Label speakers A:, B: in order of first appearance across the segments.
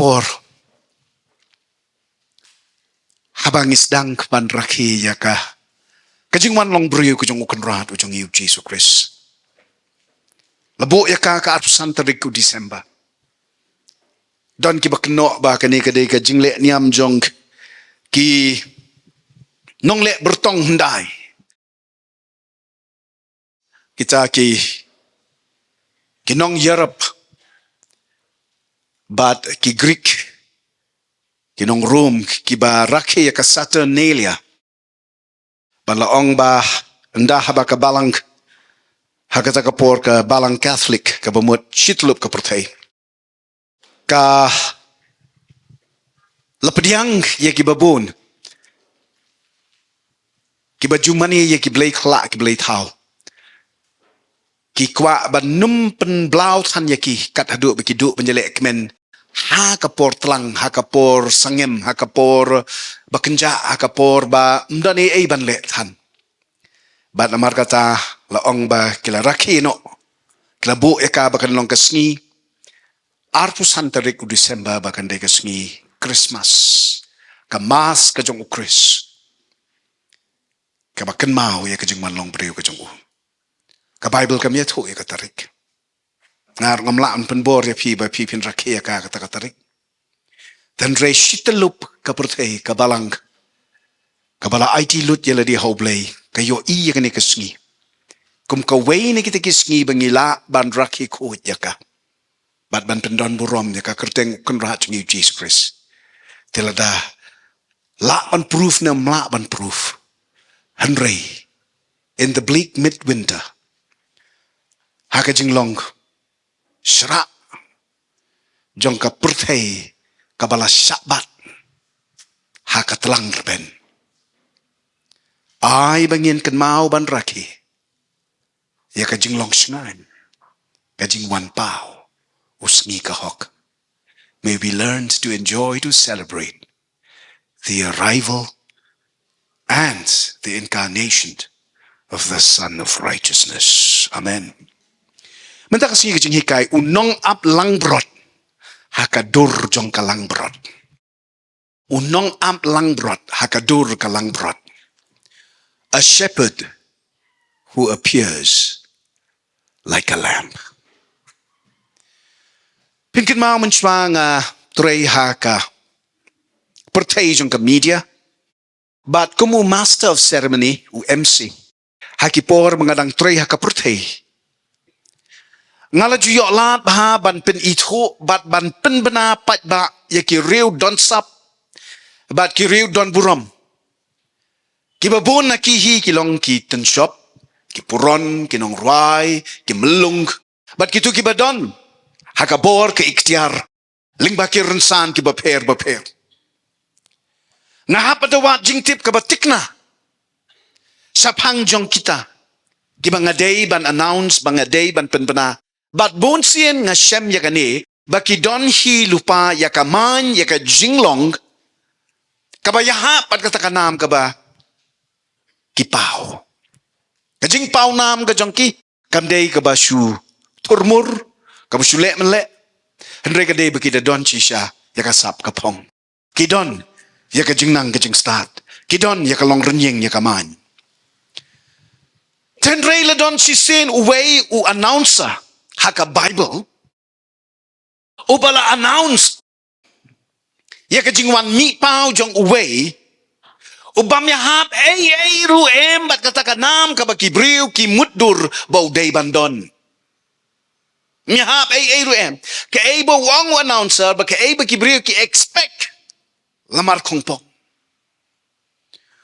A: kapor. Habang isdang panraki yaka. Kajingwan long brio kujong ukenrat ujong iu Jesus Christ. Labo yaka ka atusan tariku Desember. Don ki bakno ba kani kadai ka jingle niam jong ki nong le bertong hendai. Kita ki nong Europe but ki Greek ki nong Rome ki ba rakhi ya ka Saturnalia. Balaong ba enda haba ka balang hakata ka por ka balang Catholic ka bamut shitlup ka pertai. Ka lapadiang ya ki babun. Ki bajumani ya ki blay kla ki blay tau. Ki kwa ban num pen blau tan ya ki kat hadu beki du penjelek kemen ha kapor telang ha kapor sangem ha kapor bakenja ha kapor ba mdani ai ban le tan. Bat namar kata laong ba kila raki no kila bu eka bakan long kesngi arpu santarik u Desember bakan de kesngi Christmas ka mas ka jong ukris ka bakan mau ya ka jong man long breu ka jong u ka Bible kam ya thu ya ka tarik ngar ngamlaan penbor ya pi ba pi pin rakia ka kata tarik dan re shitelup ka perthei ka balang ka bala IT lut ya ladi hoblay ka yo I ya ka ni kesngi kum ka wei ni kita kesngi bangila ban raki ko ya ka bat ban pendon burom ya ka kerteng kun ra chung Jesus Christ telada la ban proof na mla ban proof Henry in the bleak midwinter haka jinglong shra jong ka perthei ka bala syabat haka telang reben ai bangin kan mau ban raki ya ka jinglong shngan ka jingwan pau usngi ka hok may we learn to enjoy to celebrate the arrival and the incarnation of the Son of Righteousness. Amen. Menta kasi kajing hikay unong ap langbrot hakadur jong ka langbrot. Unong ap langbrot hakadur ka langbrot. A shepherd who appears like a lamb. Pinkin mau mencuang trei haka pertei jong ka media. But kumu master of ceremony u MC hakipor mengadang trei haka pertei. Ngala juyok lat bah ban pen itu bat ban pen bena pat ba ya ki riu don sap bat ki riu don burom ki babon na ki hi ki long ki ten shop ki puron ki nong ruai ki melung bat ki tu ki badon hakabor ke ikhtiar ling ba ki rensan ki baper ngahap adawat jingtip ka batikna sapang jong kita ki bangadei ban announce bangadei ban pen bena bat bonsien nga shem yakani baki don hi lupa yakaman yaka jinglong kabayaha pat katakanam kaba kipao kajing pau nam ka jongki kamdei kaba shu turmur kaba shu le menle hendre kadei baki da don chisha yaka sap kapong kidon yaka jingnang kajing start kidon yaka long renyeng yaka man tendre le don chisen uwei u announcer haka Bible ubala announce ya ka jingwan mi pau jong uwei ubam ya hap ei ru em bat kata kanam ka bakibriu ki muddur bau dei bandon mi hap ei ru em ka ei bo wang announcer ba ka ei bakibriu ki expect lamar kongpok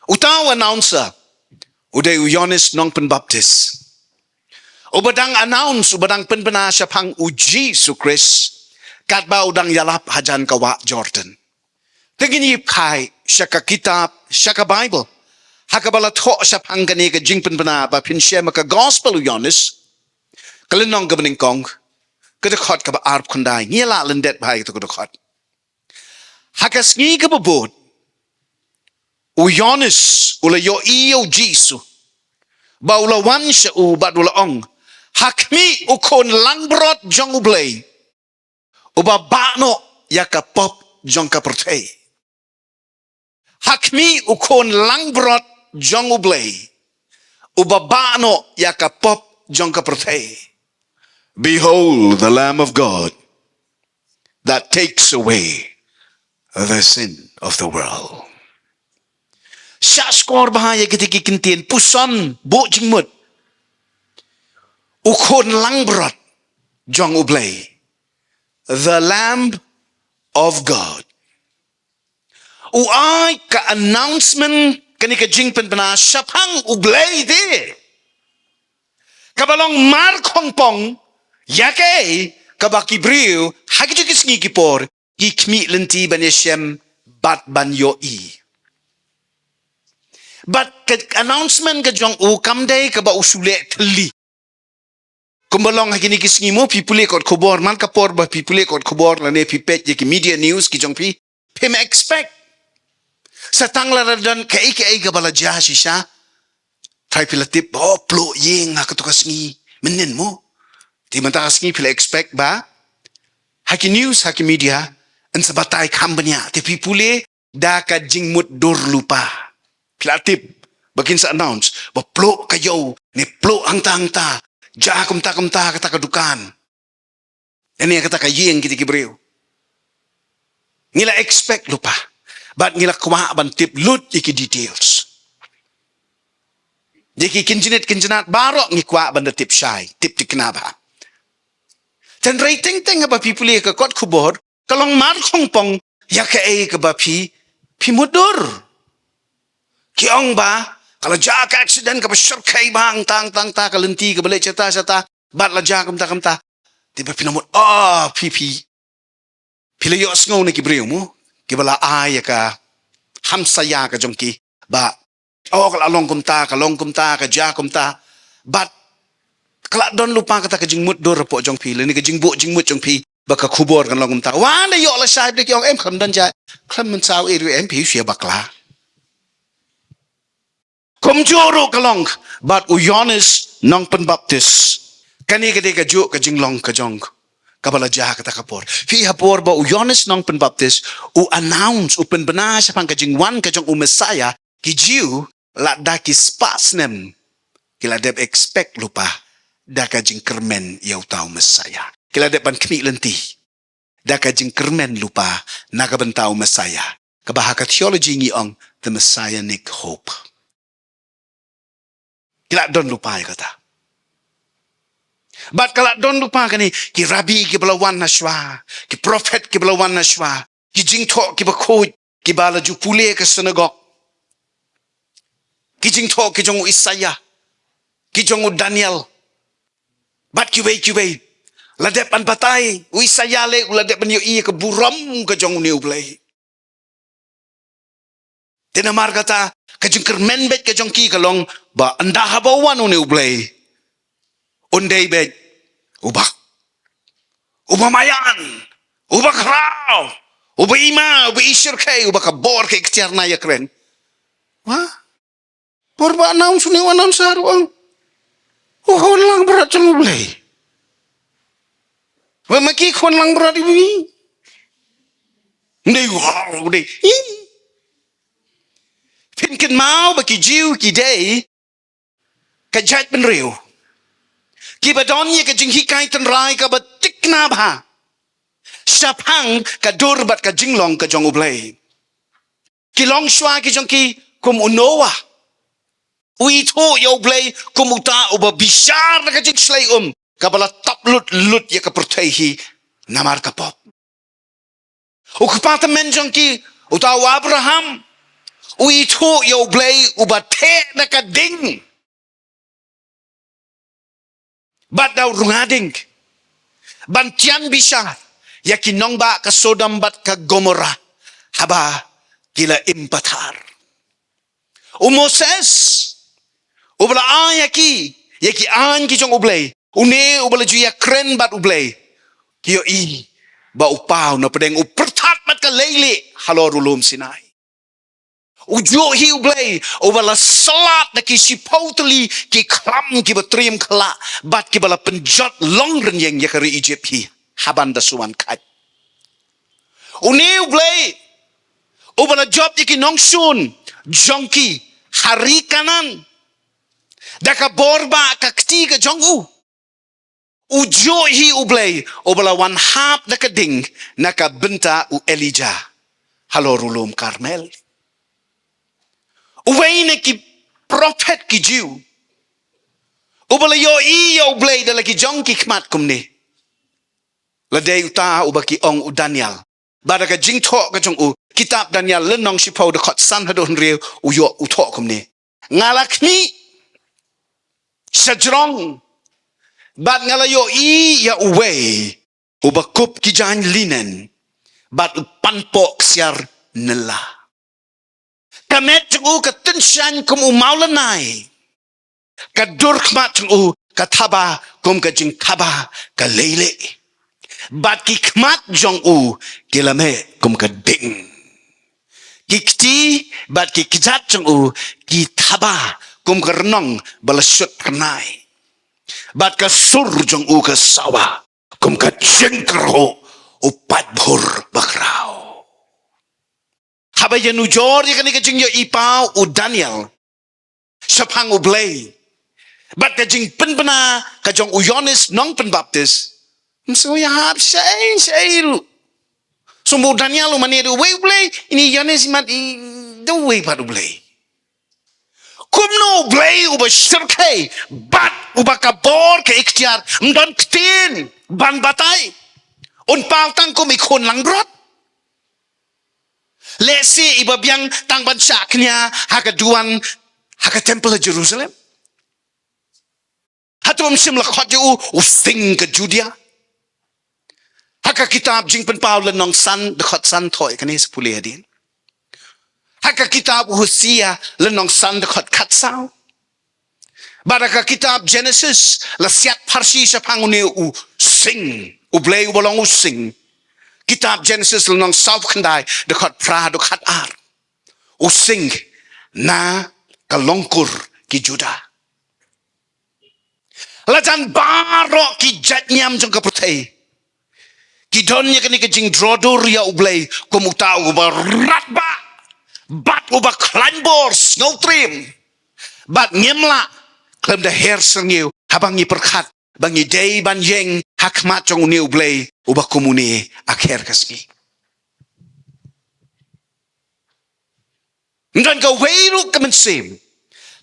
A: utaw announcer uday uyonis nong pen baptist ubadang announce ubadang penbena syapang uji sukris katba udang yalap hajan kawa Jordan tegini kai syaka kitab syaka Bible hakabala tho syapang gani ka jing penbena ba pinsya maka gospel uyonis kalinong gabening kong kedekot ka ba arp kondai ngila lendet bahai to kedekot hakas ngi ka babod uyonis ula yo iyo jisu ba ula wan sya u ba ula ong hakmi ukon langbrot jong ublay uba bakno yaka pop jongka pertei. Hakmi ukon langbrot jong ublay. Ubabano yaka pop jongka pertei. Behold the Lamb of God that takes away the sin of the world. Syaskor bahaya ketika kintian puson bo jingmut. Ukon langbrot jong ublay. The Lamb of God. Uai ka announcement kanika jingpen bana syapang ublay de. Kabalong mar kongpong yake kabaki briu hagijukis ngikipor gikmi lenti banyeshem bat banyo i. But announcement ka jong u kamday ka ba usule tli. Kumbalong hagini kisngi mo pipule kot kubor man kapor ba pipule kot kubor la ne pipet ye ki media news ki jong pi pim expect sa tangla dan ka ka bala jahi sha try pilatip oh plo yeng ha katukas ngi menen mo di man ta ngi pila expect ba haki news haki media an sabatay kambanya te pipule da ka jingmut dor lupa pilatip bakin sa announce ba plo kayo ni plo hangta ja kumta kata kadukan ini kata kayeng kita kibreu ngila expect lupa but ngila kuma ban tip lut iki details jeki kinjinat barok ngikwa ban tip shy tip tiknaba dan rating teng ba people ka kot kubor kalong mar kongpong ya ka ka ba pi mudur kiong ba kalau jaga accident ka besar kai bang tang ta kalenti ka balik cerita bat la jaga kamta tiba pinamut pipi pilayo sngo ni kibreu mo kibala ay ka hamsaya ka jongki ba kalong kumta ka ja kumta bat kala don lupa kata ka jingmut dor po jongpi ni ka jingmut jongpi baka kubor kan long kumta wa na yo la sai de kyong em kham dan ja kham man saw eri em pi sia bakla Komjoro kalong but uyonis nong penbaptis kani kade ka jo ka jinglong ka jong kabala jah kata kapor fi hapor ba uyonis nong penbaptis u announce upen bena sapang ka jingwan ka jong umesaya ki jiu la da ki spasnem kila deb expect lupa da ka jing kermen yau tau mesaya kila deb ban kmi lenti da ka jing kermen lupa naga bentau mesaya kabahaka theology ngi ong the messianic hope kila don lupa kata. But kala don lupa kani ki rabi ki belawan naswa, ki prophet ki belawan naswa, ki jingtok ki bakoj ki bala jupule ke synagogue. Ki jingtok ki jongu Isaiah, ki jongu Daniel. But ki wait. Ladep an patay, u Isaiah le ladep an yoi ke buram ke jongu new play. Tinamar kata kajing kermen bet kajong ki kalong ba anda habawan une ublay undai bet ubak ubamayan ubak raw ubaima ubaishir kay ubak bor kay ktiar na yakren wa por ba announce ni wanan saruang kon lang berat jang ublay wa maki kon lang berat ibi ndai wow ndai Pinkin mau baki jiu ki day kajat ben riu ki badonye ka jing hikai tan rai ka batik na ba syapang ka durbat ka jinglong ka jong ublay ki long shwa ki jong ki kum unowa ui to yo ublay kum uta uba bishar na ka jing slay ka bala tap lut ya ka pertehi namar ka pop ukupata men jong ki uta Abraham ui to yo blay ubate na kading bat daw rungading bantian bisa yakinong ba ka Sodom bat ka Gomorrah haba gila impatar Moses ubala ayaki yaki an ki jong ublay une ubala ju yakren bat ublay kiyo i ba upaw na pedeng upertat mat ka leile halorulum Sinai ujo hi ublay ubala salat na ki sipotally ki kram ki batrium kala bat ki bala penjot longren yang yakari Egypt hi haban da suan kat Uniu blay. Ubala job yaki nong sun. Jongki. Hari kanan. Daka borba kakti ka jong u. Ujo hi ublay. Ubala wan hap daka ding. Naka benta u Elijah. Halo rulum Karmel. Uwain ki prophet ki Jew. Ubala yo iyo ublay dalaki jongki kmat kumni. Ladai uta ubaki ong u Daniel. Badaka jing tok ka jong u. Kitab Daniel lenong sipau dekat san hadon riu u yo u tok kumni. Ngalakni. Sajrong. Bad ngalayo i ya uway. Ubakup ki jan linen. Bad upanpok siar nela. Kamet jong u katensyan kum u maulanay. Kadur kmat jong u kataba kum ka jing taba ka lele. Bad ki kmat jong u kilame kum ka ding. Kikti bad ki kijat jong u ki taba kum ka renong balasut kenai. Bad ka sur jong u ka sawa kum ka jengkerho upat bhur bakrao. Haba ya nujor ya ka jing yo ipau u Daniel. Sapang u blay. Bad ka jing penbena ka jong u Yohanes nong penbaptis. So ya hap say ru. Sumbu Daniel lu mani du way blay ini Yohanes mat do way padu blay. Kumno blay uba shirkai bat uba kabor ke ikhtiar mdon ktin ban batai un pau tang kum ikon Langbrot. Lesi iba biang tang ban syaknya haka duan haka temple Jerusalem. Hatum sim lakhot ju using ke Judea. Haka kitab jing pen Paul lenong san dekat san toy kani sepuluh din. Haka kitab Hosea lenong san dekat katsau. Baraka kitab Genesis la siat parsi sapangune u sing u blay u bolong u sing. Kitab Genesis lenong sau kendai dekat pra dekat ar. U sing na kalongkur ki Juda. Lajan barok ki jatnyam jong kaputei. Kidonnya kini kejing drodur ya ublay kumutau uba ratba bat uba klanbors ngotrim bat ngemla klem da her sengiu habangi perkat bangi day banjeng hakmat jong uni ublay uba kumuni akhir kasmi ndan ka weiru kemensim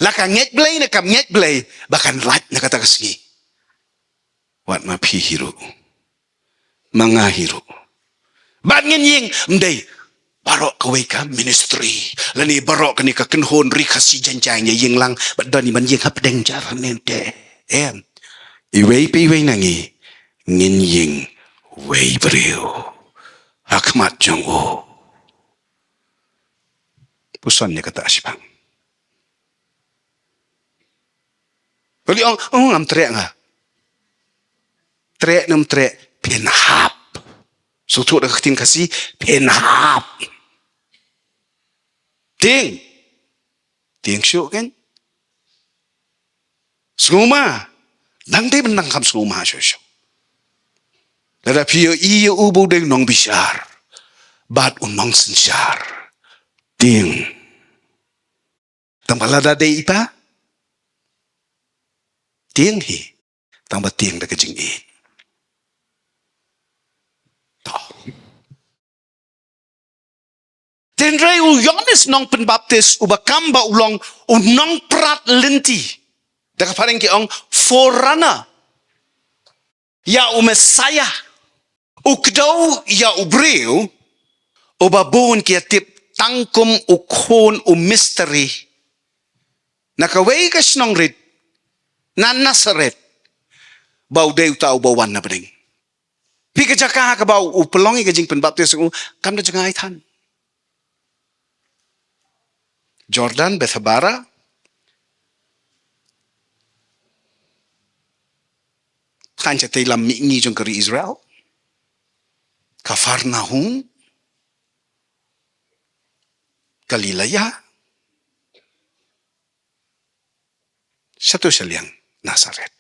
A: laka ngek blay na kam ngek blay bahkan lat na kata kasmi wat ma pi hiru mangahiru. Bad ngin mday barok kaway ka ministry. Lani barok kani ka kenhon rikasi janjangnya ying lang badani man ying hapdeng jaran nente. Iway pa iway nangi ngin ying way beriu. Hakmat jong o. Puson niya kata asipang. Bali am trek nga. Trek nam trek. Penhap. Sutuk dah ketin kasih penhap. Ting. Ting syuk kan? Senguma. Nang day benang kam senguma syuk. Lada piyo iya ubu deng nong bisyar. Bat unong sensyar. Ting. Tambah lada day ipa? Ting hi. Tambah ting dah kejing i. Tenrai u Yohanes nong penbaptis ubakamba ulong unong prat lenti. Daka pareng ki ong forerunner. Ya u Messiah. Ukdau ya ubreu ubabun ki tip tangkum ukon u mystery. Nakaway kas nong rit na Nazaret. Bau deu tau bawan na bring. Pika jaka ka bau u pelongi ka jing penbaptis u kam da jangai than. Jordan, Bethabara, kan cakap dalam mingi jong keri Israel, Kafarnahum, Galilea, satu seliang Nazaret.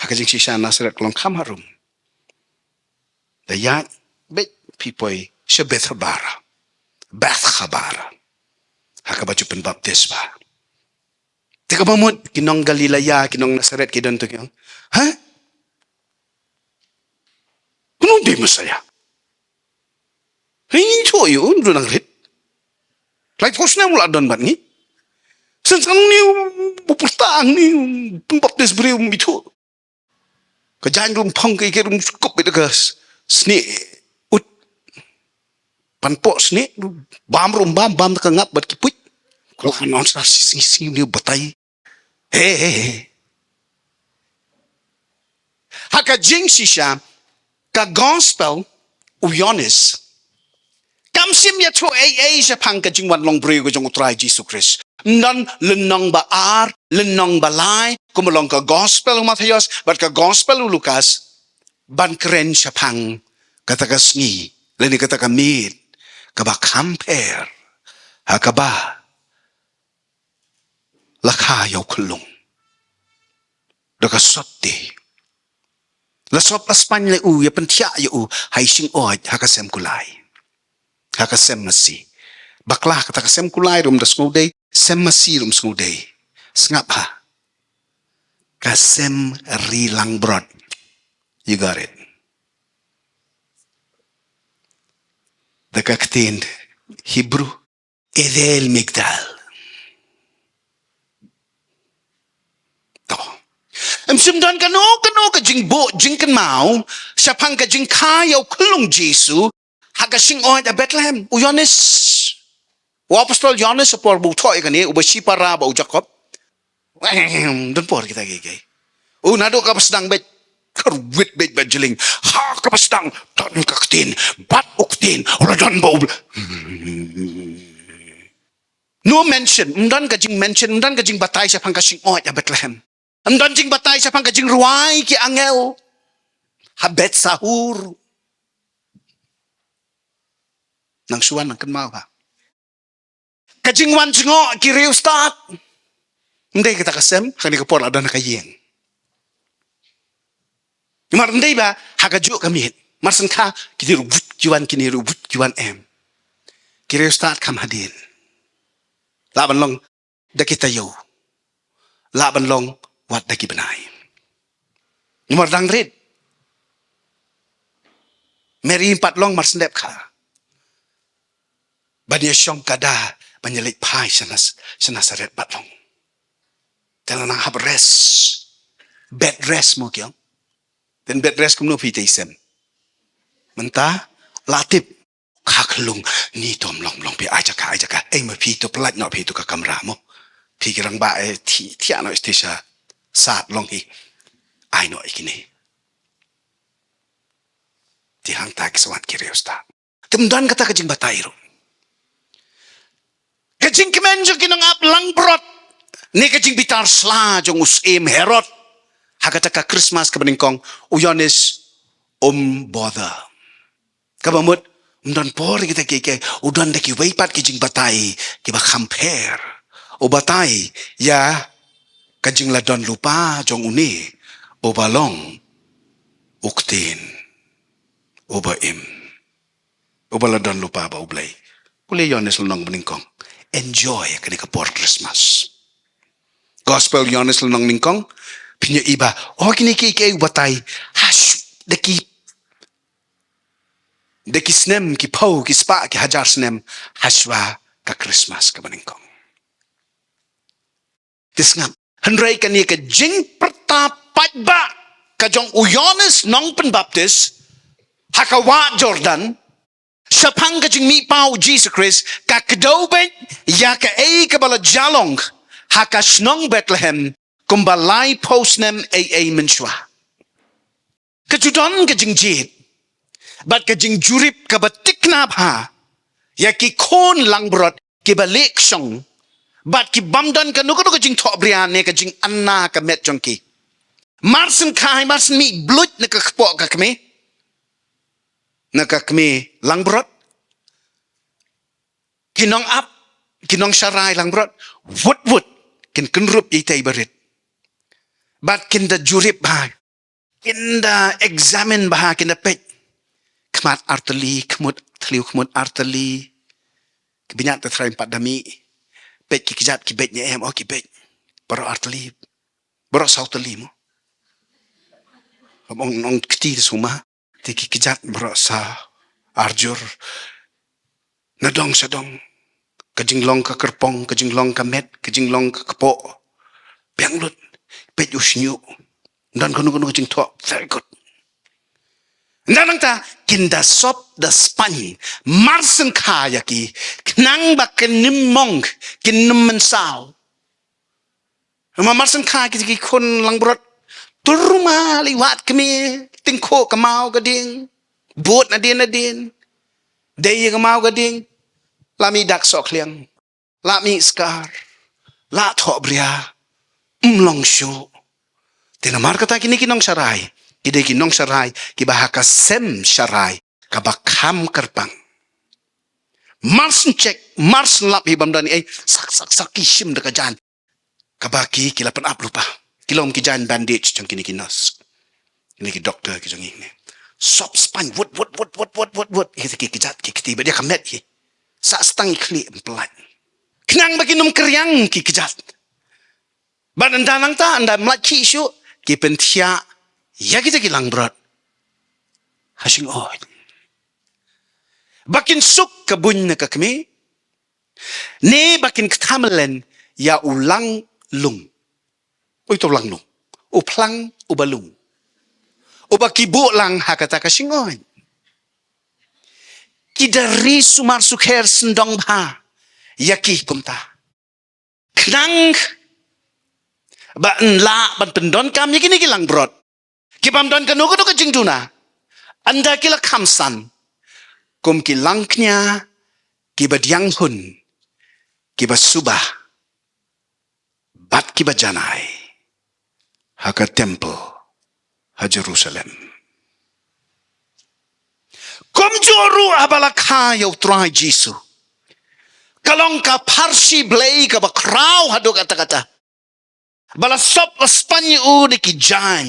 A: Hakajing sisa Nazaret kelong kamarum. Dayat Bet pipoi syabet habara. Beth habara. Hakabaju penbaptis ba. Tika mamut kinong Galilaya, kinong Nazaret, kidon to kinong. Ha? Kunong di masaya? Hincho yun, doon ang rit. Like force na mula doon ba ni? Sansan ni pupultaang ni pengbaptis beri itu. Kajan rum pang kay rum cukup itu gas. Sni ut panpok sni bam kangap bat kiput. Kalau non sa sisi ni batai. He. Haka jing sisha ka gospel uyonis. Kamsim ya cho ay siya pang ka jing wan long breu ko jong utray Jesus Christ. Non lenong baar, lenong balay, kumalong ka gospel ng Matthews, but ka gospel ng Lucas, ban keren siya pang katakas ni, leni katakamid, kaba compare, hakaba, lakayaw kulong, dakasotti, lasop aspan le ya pentia yu, hay sing oid, hakasem kulay, hakasem masi, bakla katakasem kulay rum das day, sem masi rum day, sngap ha, kasem ri Langbrot. You got it. The kaktin Hebrew Edel Migdal. To. Simdan kano ka jing bo jing kan mau siya pang ka jing kayaw kulong Jesu hagasing oid a Bethlehem. Uyonis. O apostol Yohanes sa por butoy kani ubashi para ba Jacob. Doon por kita gigay. Nado ka pasdang bet karwit bet bajeling. Ha ka pasdang tan kaktin bat uktin ora don ba. No mention, mdan ka jing mention, mdan ka jing batay sa pangkasing oit a Bethlehem. Mdan jing batay sa pangkajing ruay ki angel. Habet sahur. Nang suwan ng kanmaw ha. Kajing wan singo ki reustat. Hindi kita kasem, kani ka por ada na kayeng. Mar hindi ba hagajo kami. Marsan ka kini rubut juan em. Ki reustat kam hadin. Laban long dakitayo. Laban long wat daki benay. Mar dang red. Meri empat long mar sendep ka. Banya syong kada banyalit pai sanas Nazaret batlong. Tela nang hab rest. Bed rest mo kyong. Then bed rest kumno pita isem. Menta latip kaklung ni tom long pi aja ka. Ay mapito pelat no pito ka kamera mo. Pikirang ba ti ano istisya saat long hi. Ay no ikini. Tihang tag sawat kireusta. Temdan kata kajing batayro. Kajing kemenjo kinong Langbrot. Ni kajing bitar sla jong usim Herod. Hagata ka Christmas kabaningkong uyonis bother. Kabamut umdan por kita kike udan daki weipat kajing batay kiba compare. O batay ya kajing ladon lupa jong uni o balong uktin o baim o baladon lupa ba ublay. Kuli yonis lunong baningkong. Enjoy kani ka por Christmas. Gospel Yohanes lanang ningkong pinya iba kini kay batay hash deki snem ki pau ki spa ki hajar snem hashwa ka Christmas ka baningkong. Tisngam handray kani ka jing pertapat ba ka jong Yohanes nong penbaptis hakawa Jordan sa pangkajing mi pau Jesus Christ kakadobet ya ka kabala jalong hakasnong Bethlehem kumbalay posnem menshwa. Kajudan kajing jid bat kajing jurip kabatik na ha ya ki kon Langbrot kibalik syong bat ki bamdan kanukuno kajing tobrian ne kajing anna ka met jongki marsen mi blut na kakpo kakme nakakmi Langbrot kinong syarai Langbrot wut kin kenrup itay barit bat kinda jurip bah kinda examine bah kinda pet khmat arteli khmut thliu khmut arteli kebinyat tertraim padami pet kijat kibetnya em oh kibet baro arteli baro sauteli mo Abang nong kecil semua, tiki kijat berasa arjur, nadong sadong, kejinglong ke kerpong, kejinglong ke met, kejinglong ke kepok, pianglut, pet usnyu, dan kunu kejing tok, very good. Dan nangta kinda sop da Spany, marsen kaya ki, knang bak kenimong, kinum mensau. Marsen kaya ki kon Langbrot. Turma liwat kami tingko kamau gading bot nadin day kamau gading lami dak sok liang lami skar la tho bria long shu tinamar kata kini kinong sarai kide kinong sarai kibahaka sem sarai kabakam kerpang marsen check marsen lap hibam dani sak kishim dekajan kabaki kilapan ap lupa kilom kijan bandage jang kini kinas ini ki doktor ki jang ini sop span wut kita kijat ki tiba dia kamet ki sa stang kli pelat kenang bagi num keryang ki kijat badan danang ta anda mlachi syu ki pentia ya kita ki Langbrot hasing oi bakin suk kabun na kakmi ne bakin ktamelen ya ulang lung Oi to lang nung. Uplang ubalung. Ubakibu lang hakata kasingoy. Kidari sumar sukher sendong ba. Yaki kumta. Knang. Ba la ban pendon kam yaki ni Langbrot. Kibam don kanu kanu kajing duna. Anda kila kamsan. Kum kilangknya. Kiba diang hun. Kiba subah. Bat kiba janai. Haka temple ha Jerusalem. Kom joru abalaka yau try Jesu. Kalong ka parsi blay ka bakraw hado kata-kata. Bala sop la Spanyu de ki jan.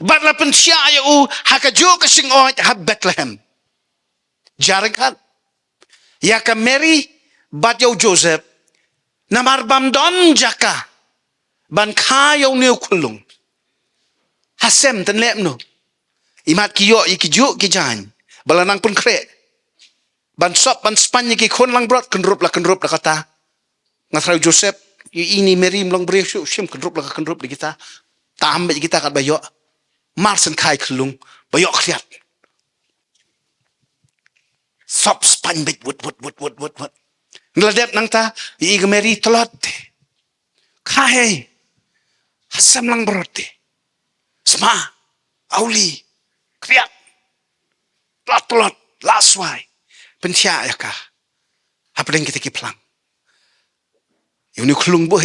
A: Bala pensya yu haka jo ka singoy ha Bethlehem. Jarakat. Ya ka Mary bat yau Joseph. Namarbam don jaka. Ban kayo niyo kulong. Hasem tan lep no. Imat kiyo ikijuk kijan. Balanang pun kre. Ban sop ban Spanya ki kon Langbrot kenrup la kata. Ngasraw Joseph ini Mary mlong bre sim kenrup la di kita. Tambe kita kat bayo. Marsen kai kulung bayo kriat. Sop Spany bet wut. Ngladep nang ta i Mary telot. Kai Hasam Langbrot Sma Auli Kriat Lat Laswai Pentia ya kah apa yang kita kiplang ini kulung boh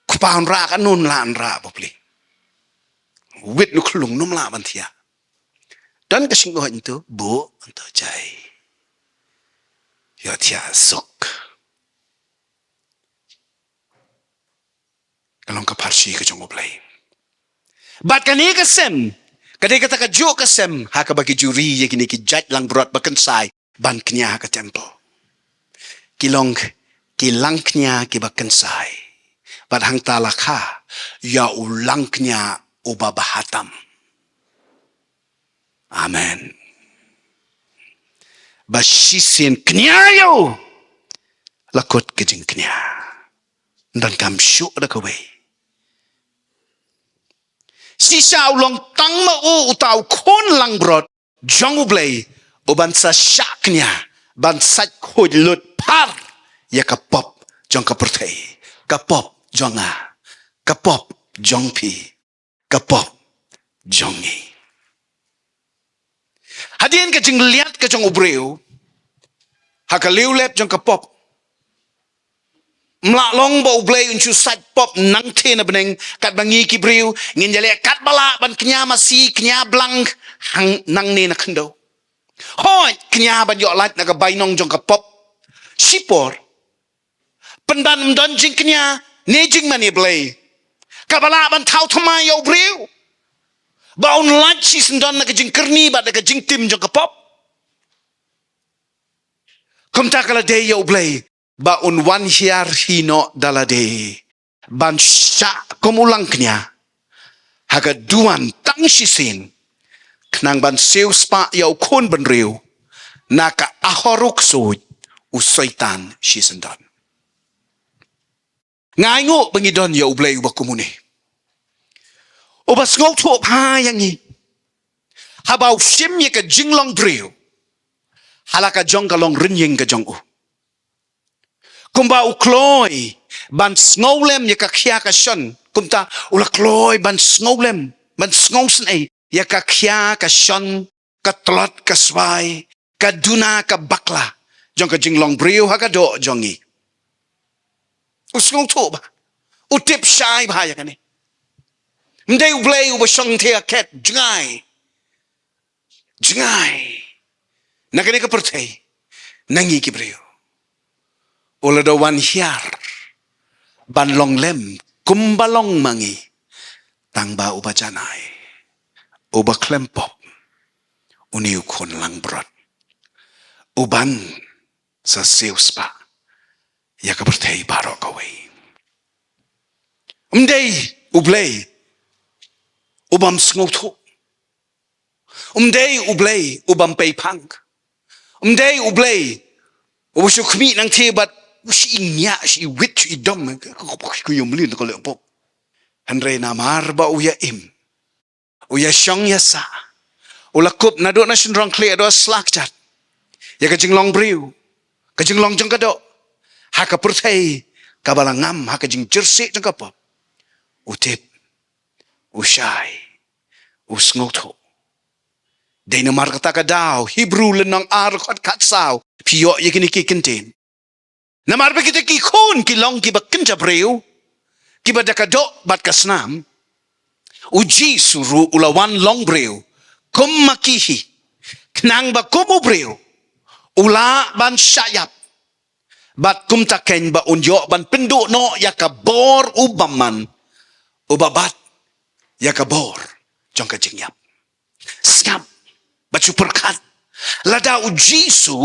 A: kupahan ra kan nun lan ra bopli wit nu kulung num la bantia dan kesinggoh itu bu untuk jai ya tia sok Kalong kaparsi ke jong oblay. Bat kani kasem. Kadai kata ka jo kasem. Haka bagi juri ya kini ki judge Langbrot bakan sai. Ban knya ka temple. Kilong kilang knya ki bakan sai. Bat hang talaka. Ya ulang knya ubabahatam. Amen. Basisin knya yo. Lakot kejing knya. Dan kam syuk da kawai. Si siya ulong tang mau utaw kon Langbrot jong ublay o bansa syak niya bansa kudlut par ya kapop jong kapertay kapop jonga kapop jong pi kapop jongi hadin ka jing liat ka jong ubreo hakaliulep jong kapop Mlaklong ba ublay unsu sat pop nang te na beneng kat bangi ki briu ngin jale kat bala ban knya masi knya blang hang nang ne na kendo hoi knya ban yo lat na ka bainong jong ka pop sipor pendan don jing knya ne jing mani blay ka bala ban tau thama yo briu Ba un light si sendon na kajing kerni ba da kajing tim jong kapop. Kum takala de yo blay. Ba un wan hiar hino dala de. Ban sya kumulang knya. Haga duan tang sisin. Knang ban siu spa yaw kun ban riu. Naka ahoruk suj. Usaitan si sendon. Ngai ngo bangidon yaw blay uba kumuni. Uba ngok tuop ha yang ni. Habau sim ye ka jinglong briu. Halaka jong kalong rinying ka jong u. Kumba u kloy ban snowlem ye ka khia ka shon. Kumta ula kloy ban snowlem ban snowsen ay ye ka khia ka shon ka tlot ka swai ka duna ka bakla. Jong ka jinglong briu ha ka do jongi. Usngong tuop ba. Utip shai ba ya kani. Mday u blay u ba shong te ket jngai. Jngai. Nakani ka pertay. Nangi kibriyo. Ula do wan hiar. Ban long lem. Kumbalong mangi. Tangba uba janay. Uba klempop. Uniu kun langbrot. Uban sa sius pa. Ya ka pertay baro kaway. Umday ublay. Ubam sngotu. Umday ublay. Ubam paypang. Umday ublay. Ubusyo kumi nang tibat. Si inya, si wit, si idom. Ko yung muli na kalipop. Hanray na marba uya im. Uya siyang yasa. Ulakup na do na sinrong kli ado slak chat. Ya kajinglong briu. Kajinglong jang kado. Haka purtay. Kabalangam. Haka jing jersey jang kapop. Utip. Usay. Usngoto. Day na markata ka daw. Hebrew lenang arkot katsaw. Piyo yakinikikintin. Namarba kita kikun kilong kiba kinja breu. Kiba dakado bat kasnam. Uji suru ulawan long breu. Kum makihi. Knang ba kumu breu. Ula ban syayap. Bat kum taken ba unyo ban pindu no yakabor ubaman. Ubabat yakabor. Jongka jingyap. Skam. Bat superkat. Lada ujisu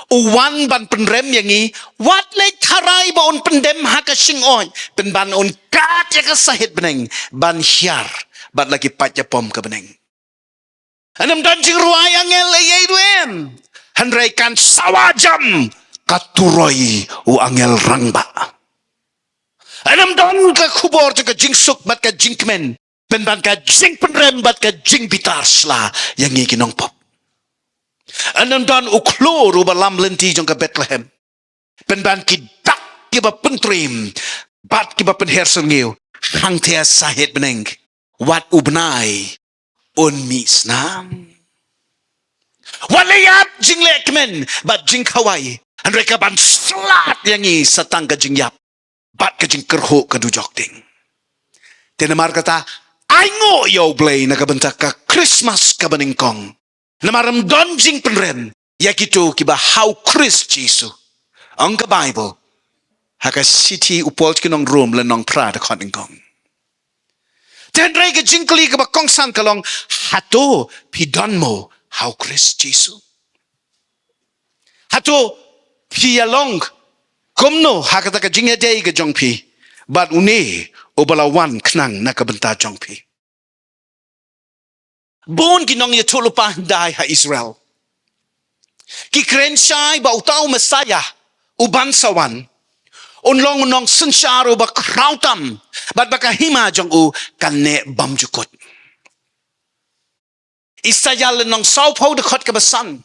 A: uwan ban penrem yangi wat le tarai ba un pendem haka singoy penban un kat ya kasahit beneng ban hiar bat lagi patya pom ke beneng anam dan jing ruai angel yeiduen hanrai kan sawajam katuroi u angel rangba anam dan ka kubor ka jingsuk bat ka jingkmen penban ka jing penrem bat ka jing bitar sla yangi kinong pop. Anam dan uklor uba lam lenti jong ka Bethlehem. Penban ki dak kiba pentrim. Bat kiba penhersen ngiu. Hang tia sahit beneng. Wat ubnai. Un misnam. Walayap jing lekmen. Bat jing kawai. Andreka ban slat yangi satang ka jing yap. Bat ka jing kerho ka dujok ding. Tinamar kata. Aingo yaw blay nakabentak ka Christmas ka beningkong. Namaram donjing penren. Ya gitu kiba how Chris Jesu. Ang ka Bible. Haka city upol kinong room lenong prada koningkong. Tenray ka jingkli kiba kongsan kalong. Hato pidon mo how Chris Jesu. Hato piyalong. Kumno haka taka jingya day ka jong pi. But une obalawan knang nakabenta jong pi. Bon ginong ya tulupa dai ha Israel. Ki krenshay ba utaw Messiah uban sawan. Unlong unong sensyaro ba krautam. Bat baka hima jong u kanne bamjukot. Isayal nong saupaw dekot kabasan.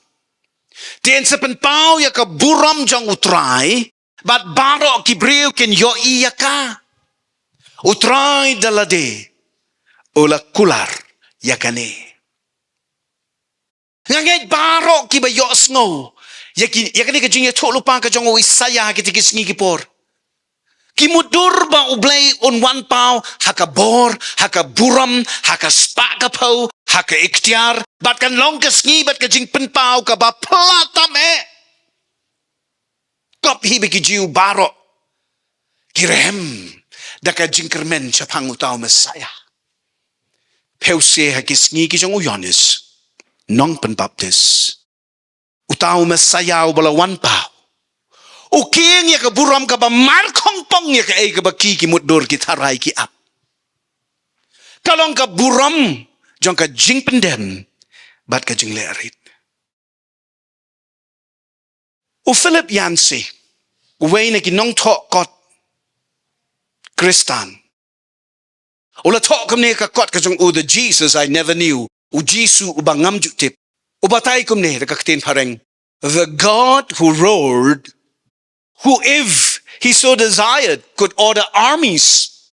A: Tien sepen pau ya ka buram jong utray. Bat baro ki briw kin yo iya ka. Utray dalade. Ula kular yakane. Ngangay baro kiba yos ngo. Yakani ka jingya tolo pa ka jong o isaya kitikis ngikipor. Kimudur ba ublay on one pau haka bor, haka buram, haka spaka pau, haka ikhtiar. Bat kan long ka sngi bat ka jing penpau ka ba platam Kop hibi ki jiu baro. Kirem. Da ka jing kermen siya pangutaw Messiah. pelse hakisngi ki jong uyonis nong pen baptis utau mesayau balawan pau uking ya ka buram ka ba mar khong pong ya ka ei ka ba ki mudur ki tharai ki ap kalong ka buram jong ka jing pendem bat ka jing lerit u Philip Yancey uwei na ki nong tho kot Kristan ula tho kum ne ka kot ka jong u the Jesus I never knew u Jisu u bangam jutip u batai kum ne ka ktin pareng the God who roared, who if he so desired could order armies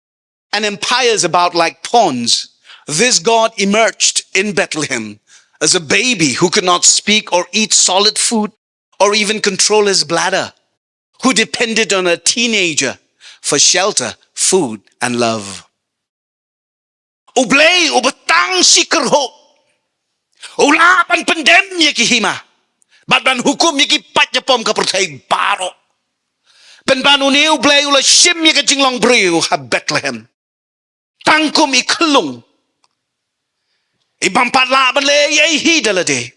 A: and empires about like pawns, this God emerged in Bethlehem as a baby who could not speak or eat solid food or even control his bladder, who depended on a teenager for shelter, food, and love. Ublay ubatang sikerho ulapan pandem yakihima batban hukum yaki patjapom ka pertai baro penbanu ni ublay ula shim yaka jinglong briu ha Bethlehem tangkum iklung ibampat la bale ye hi dalade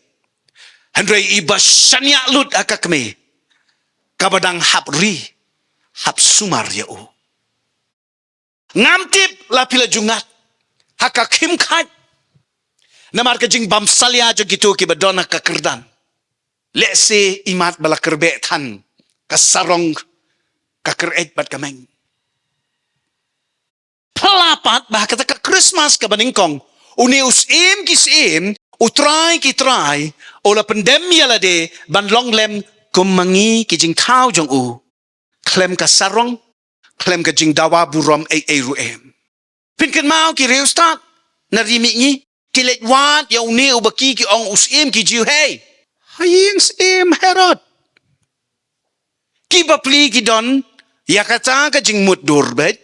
A: andre ibashanya lut akakme kabadang hapri hap sumar ya u ngamtip la pila jungat hakakim khat namar ka jing bam salya jo gitu ki badona ka kerdan lese imat bala kerbe than kasarong ka keret bat kameng pelapat bah kata ka Christmas ka baningkong uni usim kisim utrai ki try ola pandemia la de ban long lem kumangi ki jing thau jong u klem ka sarong klem ka jing dawa burom ei ruem pinkan mau ki reustat narimi ni kilet wat ya uni ubaki ki ong usim ki jiu hey haying sim Herod ki bapli ki don ya kata ka jing mut durbet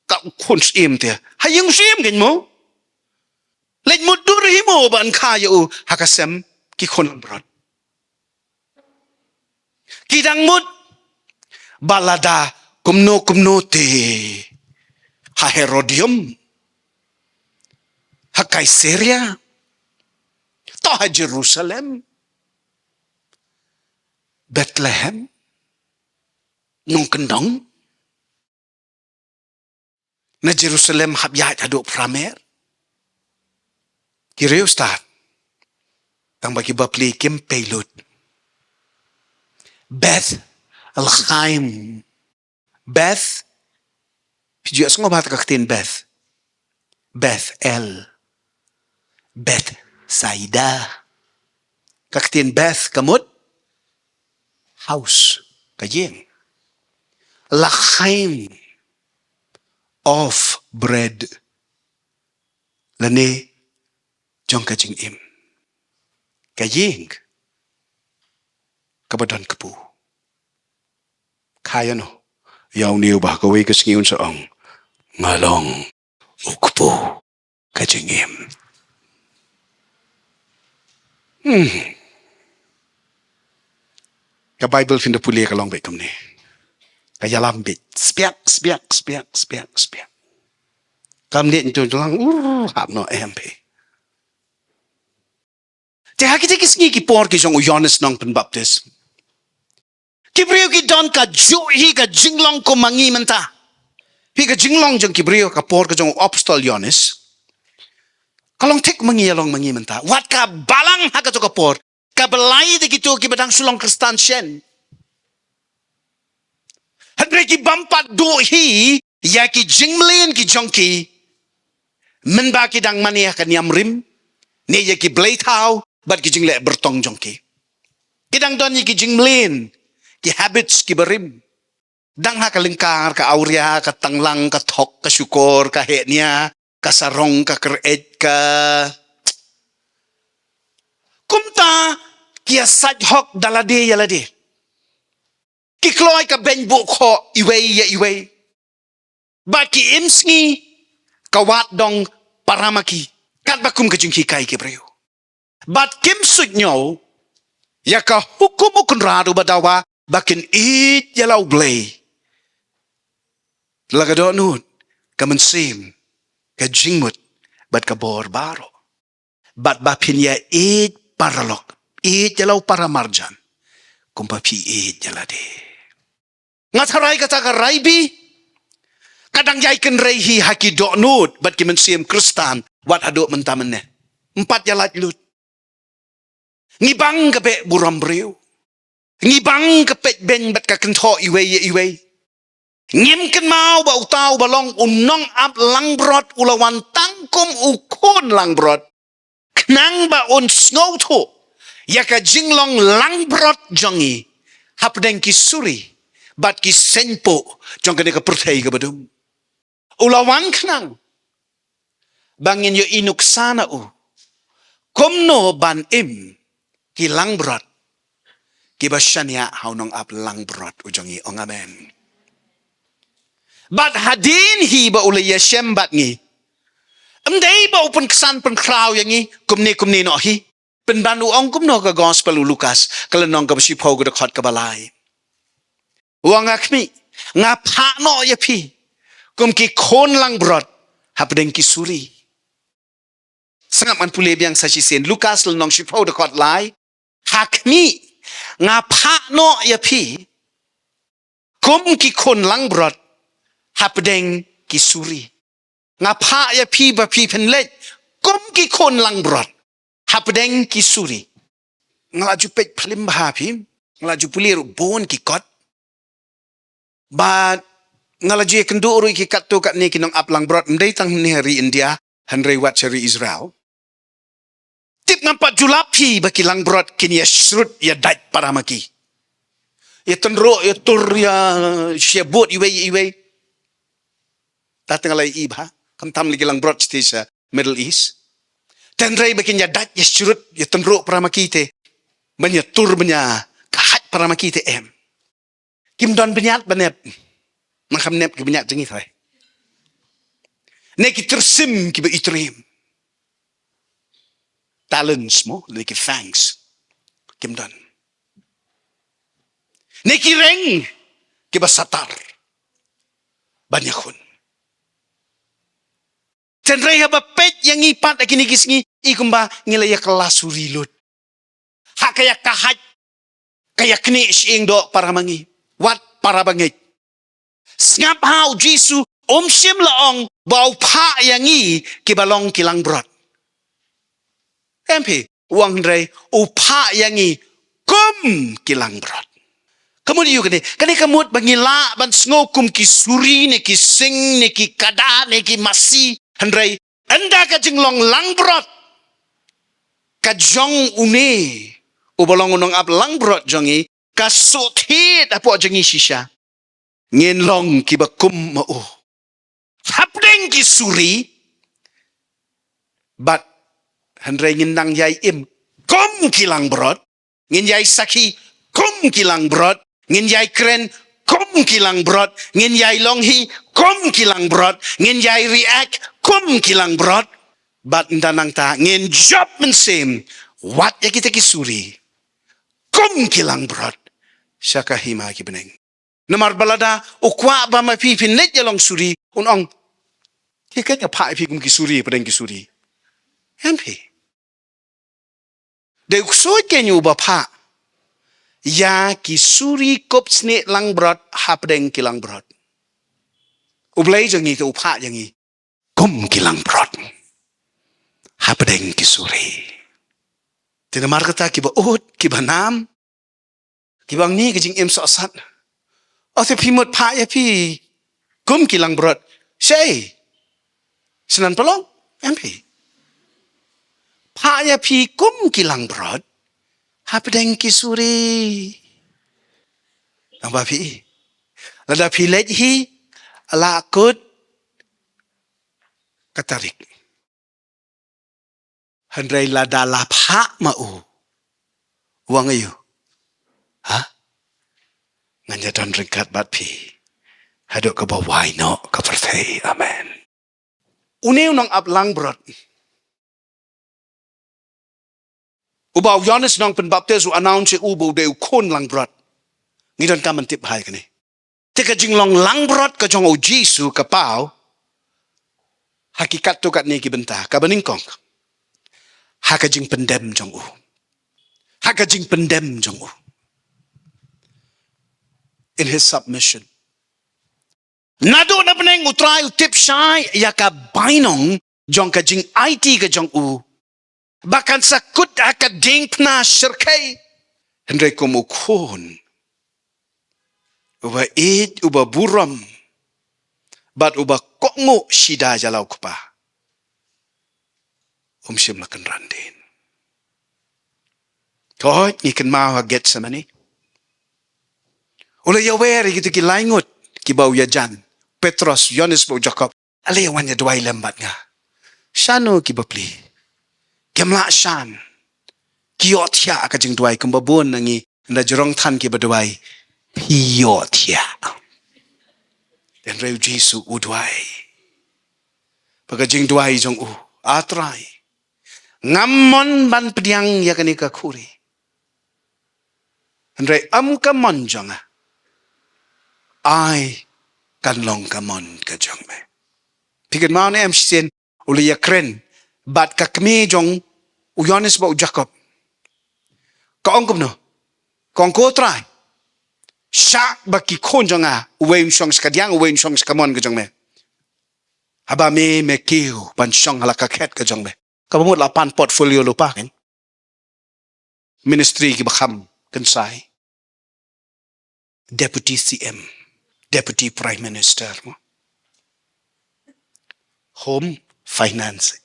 A: ka kun sim te haying sim gen mo let mut dur himo ban kha yu hakasem ki kon brot ki dang mut balada kumno te ha Herodium ha Kaisaria to ha Jerusalem Bethlehem nong kendong na Jerusalem hab ya aduk pramer kireu start tang bagi bapli kim payload Beth Al-Khaim Beth piju asngo bat kaktin Beth El Beth Saida kaktin Beth kamut house kajing L'chaim of bread lane jong kajing im kajing kabadon kapu kaya no yaw niyo ba kaway kasngiyon sa ang ngalong ukpo kajing im ka Bible fin da puli ka long bay kamni kaya lambit spiak kam điện cho lang hap no MP te hakite kisngi ki por ki jong Johannes nong pen baptis kibriyo ki don ka ju hi ka jinglong ko mangi menta hi ka jinglong jong kibriyo ka por ka jong apostol Johannes kalong tek mangi along mangi menta wat ka balang ha ka to ka por ka belai de gitu ki badang sulong Kristan shen Hadre ki bampat do hi ya ki jingmlin ki jongki men ba ki dang mania kan yamrim ne ya ki blaitau bat ki jingle bertong jongki kidang don ki jingmlin ki habits ki berim dang ha ka lingkar ka auria ka tanglang ka thok ka syukur ka hetnia ka sarong ka keret ka kumta ki asaj hok dalade yalade ki kloy ka ben bu kho iwei ba ki imsngi ka wat dong paramaki kat bakum ka jingki kai ke breu bat kim sut nyo ya ka hukum ukun radu badawa bakin it yalau blay laga do nun ka mensim ka jingmut bat kabor baro. Bat bapin ya paralok. Jalaw para marjan. Kumpapi jalade. Ngataray kata ka raibi. Kadang jay ken reihi haki do'nud. Bat kimensiam kristan. Wat aduk mentamen ne. 4 jalat lut. Ngibang kepe buram breu. Ngibang kepe ben bat ka kentho iwe. Ngim ken mau ba utau balong unong ap langbrot ulawan tangkum ukun langbrot. Knang ba un sngoto. Yaka jinglong langbrot jongi. Hapdeng ki suri. Bat ki senpo. Jong kene ka perthai ka badum. Ulawan knang. Bangin yo inuk sana u. Kumno ban im. Ki langbrot. Ki basyanya haunong ap langbrot ujongi ong amen. Bat hadin hi ba ula yashem bat ngi. Amday ba upun kesan pen kraw yang ngi. Kumni no hi. Penbandu ong kumno ka gospel u Lukas. Kalanong ka basipaw ka dakot ka balay. Uang akmi. Nga pakno ya pi. Kum ki kon langbrot. Hapdeng ki suri. Sangat man pulih biang sajisin. Lukas lanong sipaw dakot lay. Hakmi. Nga pakno ya pi. Kum ki kon langbrot. Hapdeng ki suri. Nga pak ya pi ba pi penlet. Kum ki kon langbrot. Hapdeng ki suri. Ngelaju pek palim bahapim. Ngelaju pulir bon ki kot. But ngelaju kendu urui ki kat tu kat ni kinong ap langbrot. Mdai tang ni hari India. Handrai wat cari Israel. Tip nampak julapi baki langbrot. Kini ya shrut ya dait para maki. Ya tenrok ya tur ya syabut iwe. Datang alai ibha. Kamtam lagi langbrot sa Middle East. Tenrai bakin ya dat ya surut ya tenruk para makite. Banya tur banya kahat para makite em. Kim don benyat banep. Makam nep ki benyat jengi thai. Neki tersim ki ba itrim. Talents mo neki thanks. Kim don. Neki reng ki ba satar. Banyakun. Tenrai haba pet yang ipat lagi nigis ngi ikumba ngilaya kelas surilut. Hak kaya kahat kaya kni siing do para mangi. Wat para bangit. Ngap hau Jisu sim laong bau pa yang i kibalong kilang brot. MP uang ndray upa yang i kum kilang brot. Kemudian kani kamut bangila ban ngokum ki suri ne ki sing ne ki kada ne ki masi handrai anda ka jinglong langbrot ka jong une ubolong unong ap langbrot jongi ka sothit apo jongi shisha ngin long ki bakum mo hapdeng ki suri bat handrai ngin nang yai im kum ki langbrot ngin yai saki kum ki langbrot ngin yai kren kum ki langbrot ngin yai long hi kum ki langbrot ngin yai react kum ki langbrot bat ndanang ta ngin job mensem wat ya kita kisuri kum ki langbrot syaka hima ki beneng namar balada ukwa ba ma pi pin let long suri unong ki ka pa pi kum ki suri pedeng ki suri mp de ukso kenyu ba pa ya ki suri kop sne langbrot hapdeng ki langbrot ublay jangi tu upa jangi kum ki langbrot hapdeng ki suri tinamar kata ki ba ut ki ba nam ki bang ni ki jing im so sat o te pi mot pa ya pi kum ki langbrot say senan pelong mp pa ya pi kum ki langbrot hapdeng ki suri ang ba pi lada pi let hi ala kut katarik handrai lada lapha mau uang ayu ha nganja don ringkat bat pi hadok ka bawai no ka perthai amen uneu nong ap langbrot ubaw Yohanes nong penbaptis u announce ubu de kon langbrot ngidon ka mentip hai kani tika jinglong langbrot ka jong o Jisu ka pau hakikat tu kat ni ki bentah ka beningkong ha ka jing pendem jong u ha ka jing pendem jong u in his submission nado na peneng utrai utip syai ya ka bainong jong ka jing IT ka jong u bahkan sakut ha ka ding pna syirkai hendrai kumukun uba it uba buram bat uba kongo shida jalau kupa shim lakan randin toh ni kan mau get samani ula yawer gitu ki laingut ki bau ya jan Petros Yohanes bau Jakob ale wan ya dwai lembat nga shano ki bapli kemla shan kiyotia ka jing dwai kumbabon nangi nda jorong than ki badwai piyotia dan reu Jesu udwai pagajing dwai jong u atrai ngamon ban pediang ya kanika khuri andre kamon jonga ai kan long kamon ka jong me piket maun em sien uli ya kren bat ka kmi jong u Yohanes ba u Jakob ka ongkom no kong ko trai syak baki kon jonga uwen shong skadiang uwen shong skamon ka jong me haba me kiu ban shong halaka ket ka jong me kabamut lapan portfolio lupa kan ministry ki bakham kan sai deputy CM deputy prime minister home finance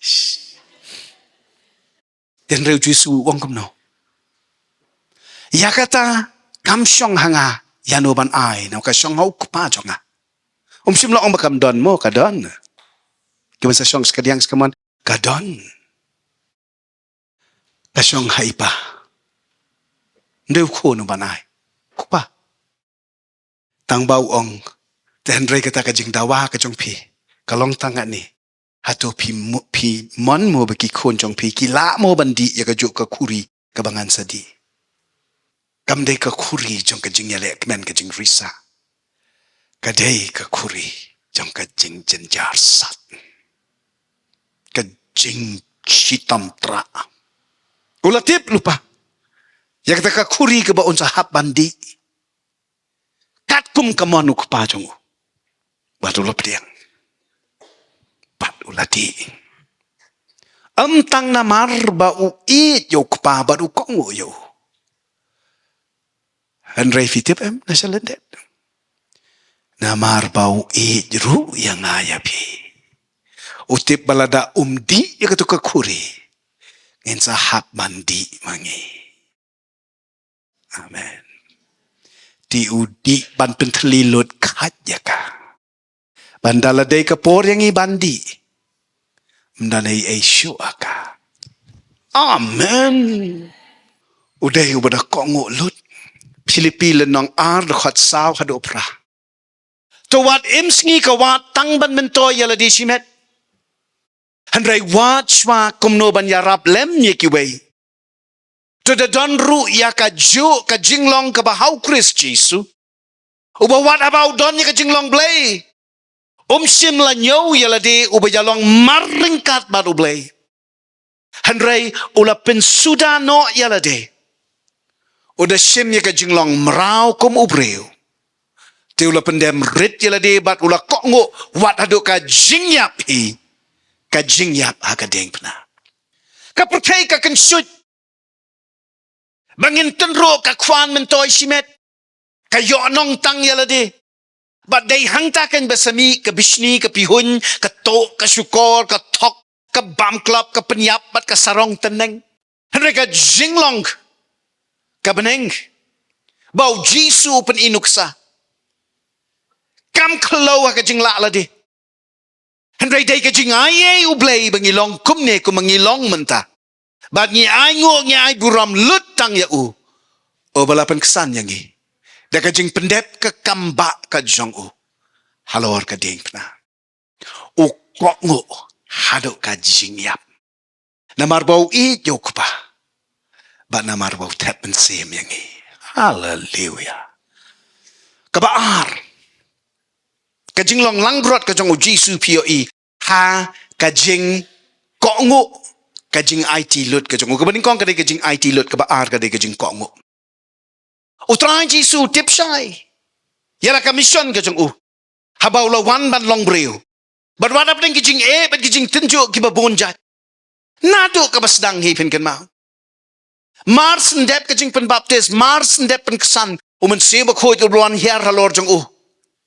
A: den reu Jesu wong kom no yakata kam shong hanga yano ban ai na ka shong hau pa jonga sim lo ong bakam don mo ka don ki sa shong skadiang skamon ka don ka shong haipa ndeu ko no ban ai kupa tang bau ong ten rei kata ka jing dawa ka jong pi kalong tang ni hato pi mon mo baki kon jong pi ki la mo bandi ya ka juk ka khuri ka bangan sadi kam dei ka khuri jong ka jing yale kmen ka jing risa ka dei ka khuri jong ka jing jenjar sat ka jing shitam tra ulatip lupa ya kata ka khuri ka ba unsa hap bandi kat kum kamon ku pa jong batu lop diang pat ulati tang na mar ba u i yo ku pa ba u kong yo Henry fitip na salendet na mar ba u i ru yang aya pi utip balada umdi ya katu ka khuri ngin sa hap mandi mangi amen di udi ban pentelilut kat ya ka bandala dei ka por yang i bandi mdanai ai shu aka amen udai ubada kongo lut Pilipilan nong ar khot saw hado pra to wat imsngi ka wat tang ban mento yala di simet handrai wat shwa kumno ban yarap lem yekiwei to the don ru ya ka ju ka jinglong ka bahau Chris Jesu uba wat about don ya ka jinglong blay sim la nyo yala di uba jalong maringkat baru blay handrai ula pensuda no yala di udah sim ya ka jinglong merau kum ubreu te ula pendem rit yala di bat ula kongo wat hadu ka jingyap hi ka jingyap ha ka deng pna ka percaya ka kensut bangin tenro ka kwan mentoy simet ka yonong tang yala di bat day hangtakan basami ka bishni ka pihun ka to ka syukor ka tok ka bam club ka penyap bat ka sarong teneng henry ka jinglong kabeneng bau Jesu pen inuksa kam klau ka jing la di hendrai dai ka jing ai ublei bangilong kumne ku mangilong menta bat ni ai ngo ni ai buram lut tang ya u o balapan kesan yang ni da ka jing pendep ka kamba ka jong u halor ka ding na u kok ngo hado ka jing yap namar bau i jokpa ba namar bau tap and sim yang ni hallelujah kabaar kajing long langbrot ka jong Jesu pio i ha kajing kongu kajing IT lut kajong u kabaning kong kadai kajing IT lut kabaar kadai kajing kongu utrai Jisu tip sai yala ka mission kajong u habaw la wan ban long breu but what up ding kajing but kajing tenjo kiba bonjat nado ka basdang hipin kan mau Mars ndep kajing pen baptis Mars ndep pen kesan umen seba khoi tu ruan hiar halor jong u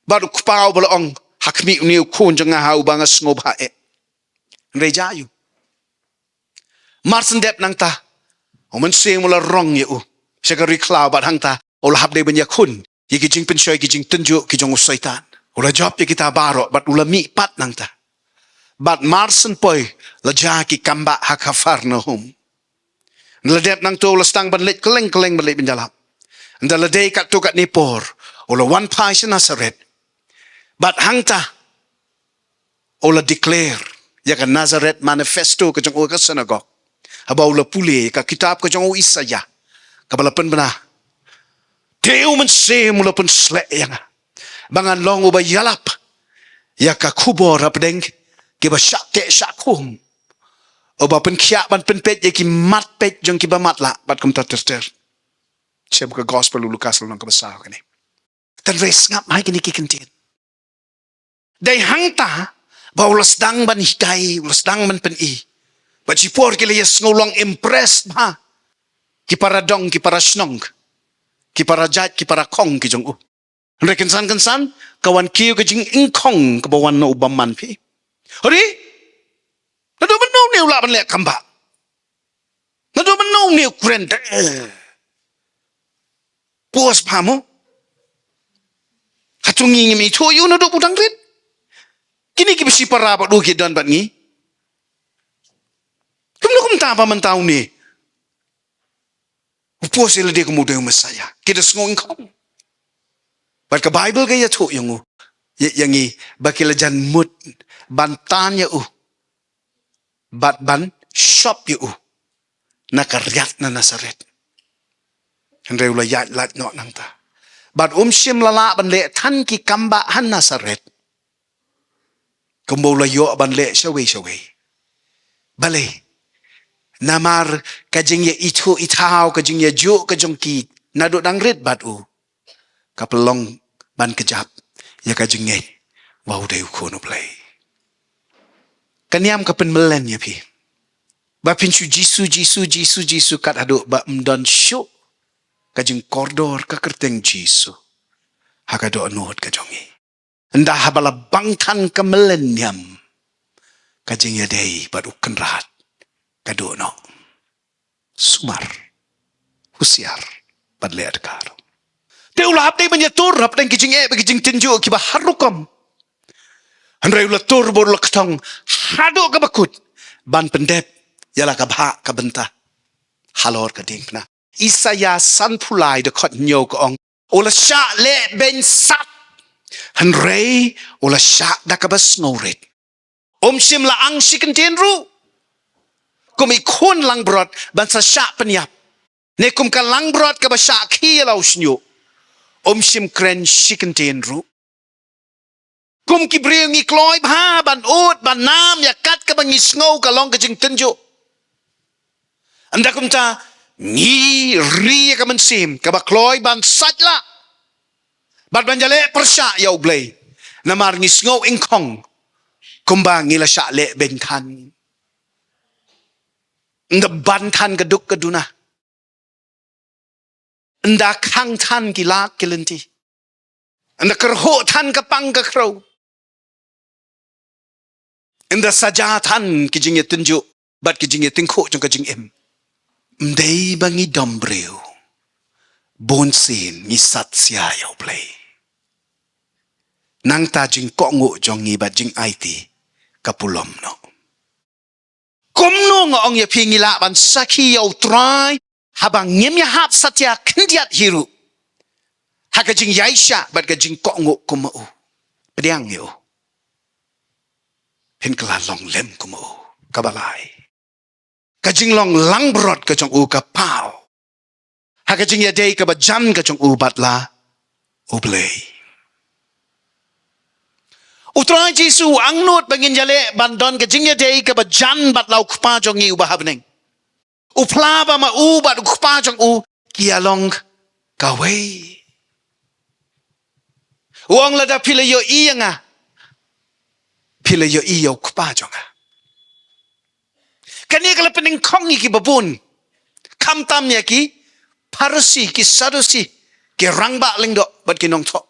A: baru kupau balong hakmi uniu kun jong hau bangas ngob hae reja yu Mars ndep nang ta umen se mula rong yu sekari klau bat hang ta olah hab de benya kun ye kajing pen shoy kajing tenjo kijong usaitan olah job ye kita baro bat ula mi pat nang ta bat Mars poi la ja ki kamba hakafar na hum Ladep nang tu lastang ban let keleng ban let benjalap. Anda ladei kat tu kat nipor. Ola one pais Nazaret. But hangta. Ola declare. Ya kan Nazaret manifesto ke jong ka synagogue. Haba ola pule ka kitab ke jong Isaya. Kabalapan bana. Deu men se mula pun slek yang. Bangan long uba yalap. Ya ka kubor apdeng. Kiba syak ke syakum. Oba pen kiak ban pen pet ki mat pet jong ki ba mat la bat kum ter saya buka gospel Lukas lang ka basa kani tan res ngap mai kini ki kentin dai hangta ba ulas dang ban hidai ulas dang ban pen I ba ci por ki le yes ngolong impressed ba ki para dong ki para snong ki para jat ki para kong ki jong u reken san kawan kiu ke jing ingkong ka bawan no ubaman pi ori Nado menau ni ulah banlek kamba. Nado menau ni keren. Puas pamu. Hatungi ngimi choyu nado putang rin. Kini ki besi para pak duki dan bat ngi. Kum ta pa man tau ni. Puas ila dia kemudian Mesaya. Kita sengong kong. Bat ke Bible kaya tu yang u. Yang i bakila jan mut bantanya u. Bat ban shop yu nakariat na Nazaret. Henry ula yat lat no nang ta. Bat sim lala ban le tan ki kamba han Nazaret. Kumbo la yo ban le shawe. Bale. Namar kajing ye itu itau kajing ye jo kajong ki nado dang red bat u. Kapelong ban kejap ya kajing ye. Wau deu kono play. Kaniam kapen melen ya pi. Ba pinchu Jisu kat aduk ba mdan syuk. Kajing kordor ka kerteng Jisu. Hakaduk nuhut kajongi. Endah habala bangkan ke milenium. Kajing ya dei badu kenrat. Kaduk no. Sumar. Husiar. Badle adkar. Teulah hapdei banyatur. Hapdei kijing kijing tinju kibah harukam. Henry ulah tur bor ulah ketong haduk ke bakut ban pendep yala ka bha ka benta halor ka ding na Isaya san pulai de kot nyo ko ong ulah sya le ben sat Henry ulah sya da ka bas ngorit sim la ang siken tenru kum ikun langbrot ban sa sya penyap ne kum ka langbrot ka ba sya ki lau snyo sim kren siken tenru Kum ki breu ngi kloi bha ban ut ban nam ya kat ka bangi sngo ka long ka jing tenjo. Anda kum ta ngi ri ka man sim ka ba kloi ban sajla. Bat ban jale persya ya ublay. Namar ngi sngo ingkong. Kumba ngi la sya le ben kan. Nda ban kan kaduk kaduna. Nda kang tan ki lak kilenti. Nda kerho tan ka pang ka krow. Inda sajatan kijing ye tunjuk bat kijing ye tingko jong kijing em mdei bangi dombreu bonsin ni sat sia yo play nang ta jing ko ngo jong ni bat jing IT kapulom no komno ngong ye pingila ban saki yo try habang ngem ya hap satya kendiat hiru hakajing yaisha bat kajing ko ngo kumo pediang yo Pin kala long lem kumo kabalai. Kajing long langbrot kajong u kapau. Hakajing ya day kabajan kajong u batla ublay. Utrai Jesu angnut bangin jale bandon ke jingya dei ke bajan bat lau kpa jong i ubahabneng. Upla ba ma u bat kpa jong u kialong kawei. Uang lada pila yo iya nga. Pila yo iya kpa jong a. Kani kala pening kongi ki babun. Kam tam ya ki parsi ki sadusi ki rangba lengdo bat ki nong tok.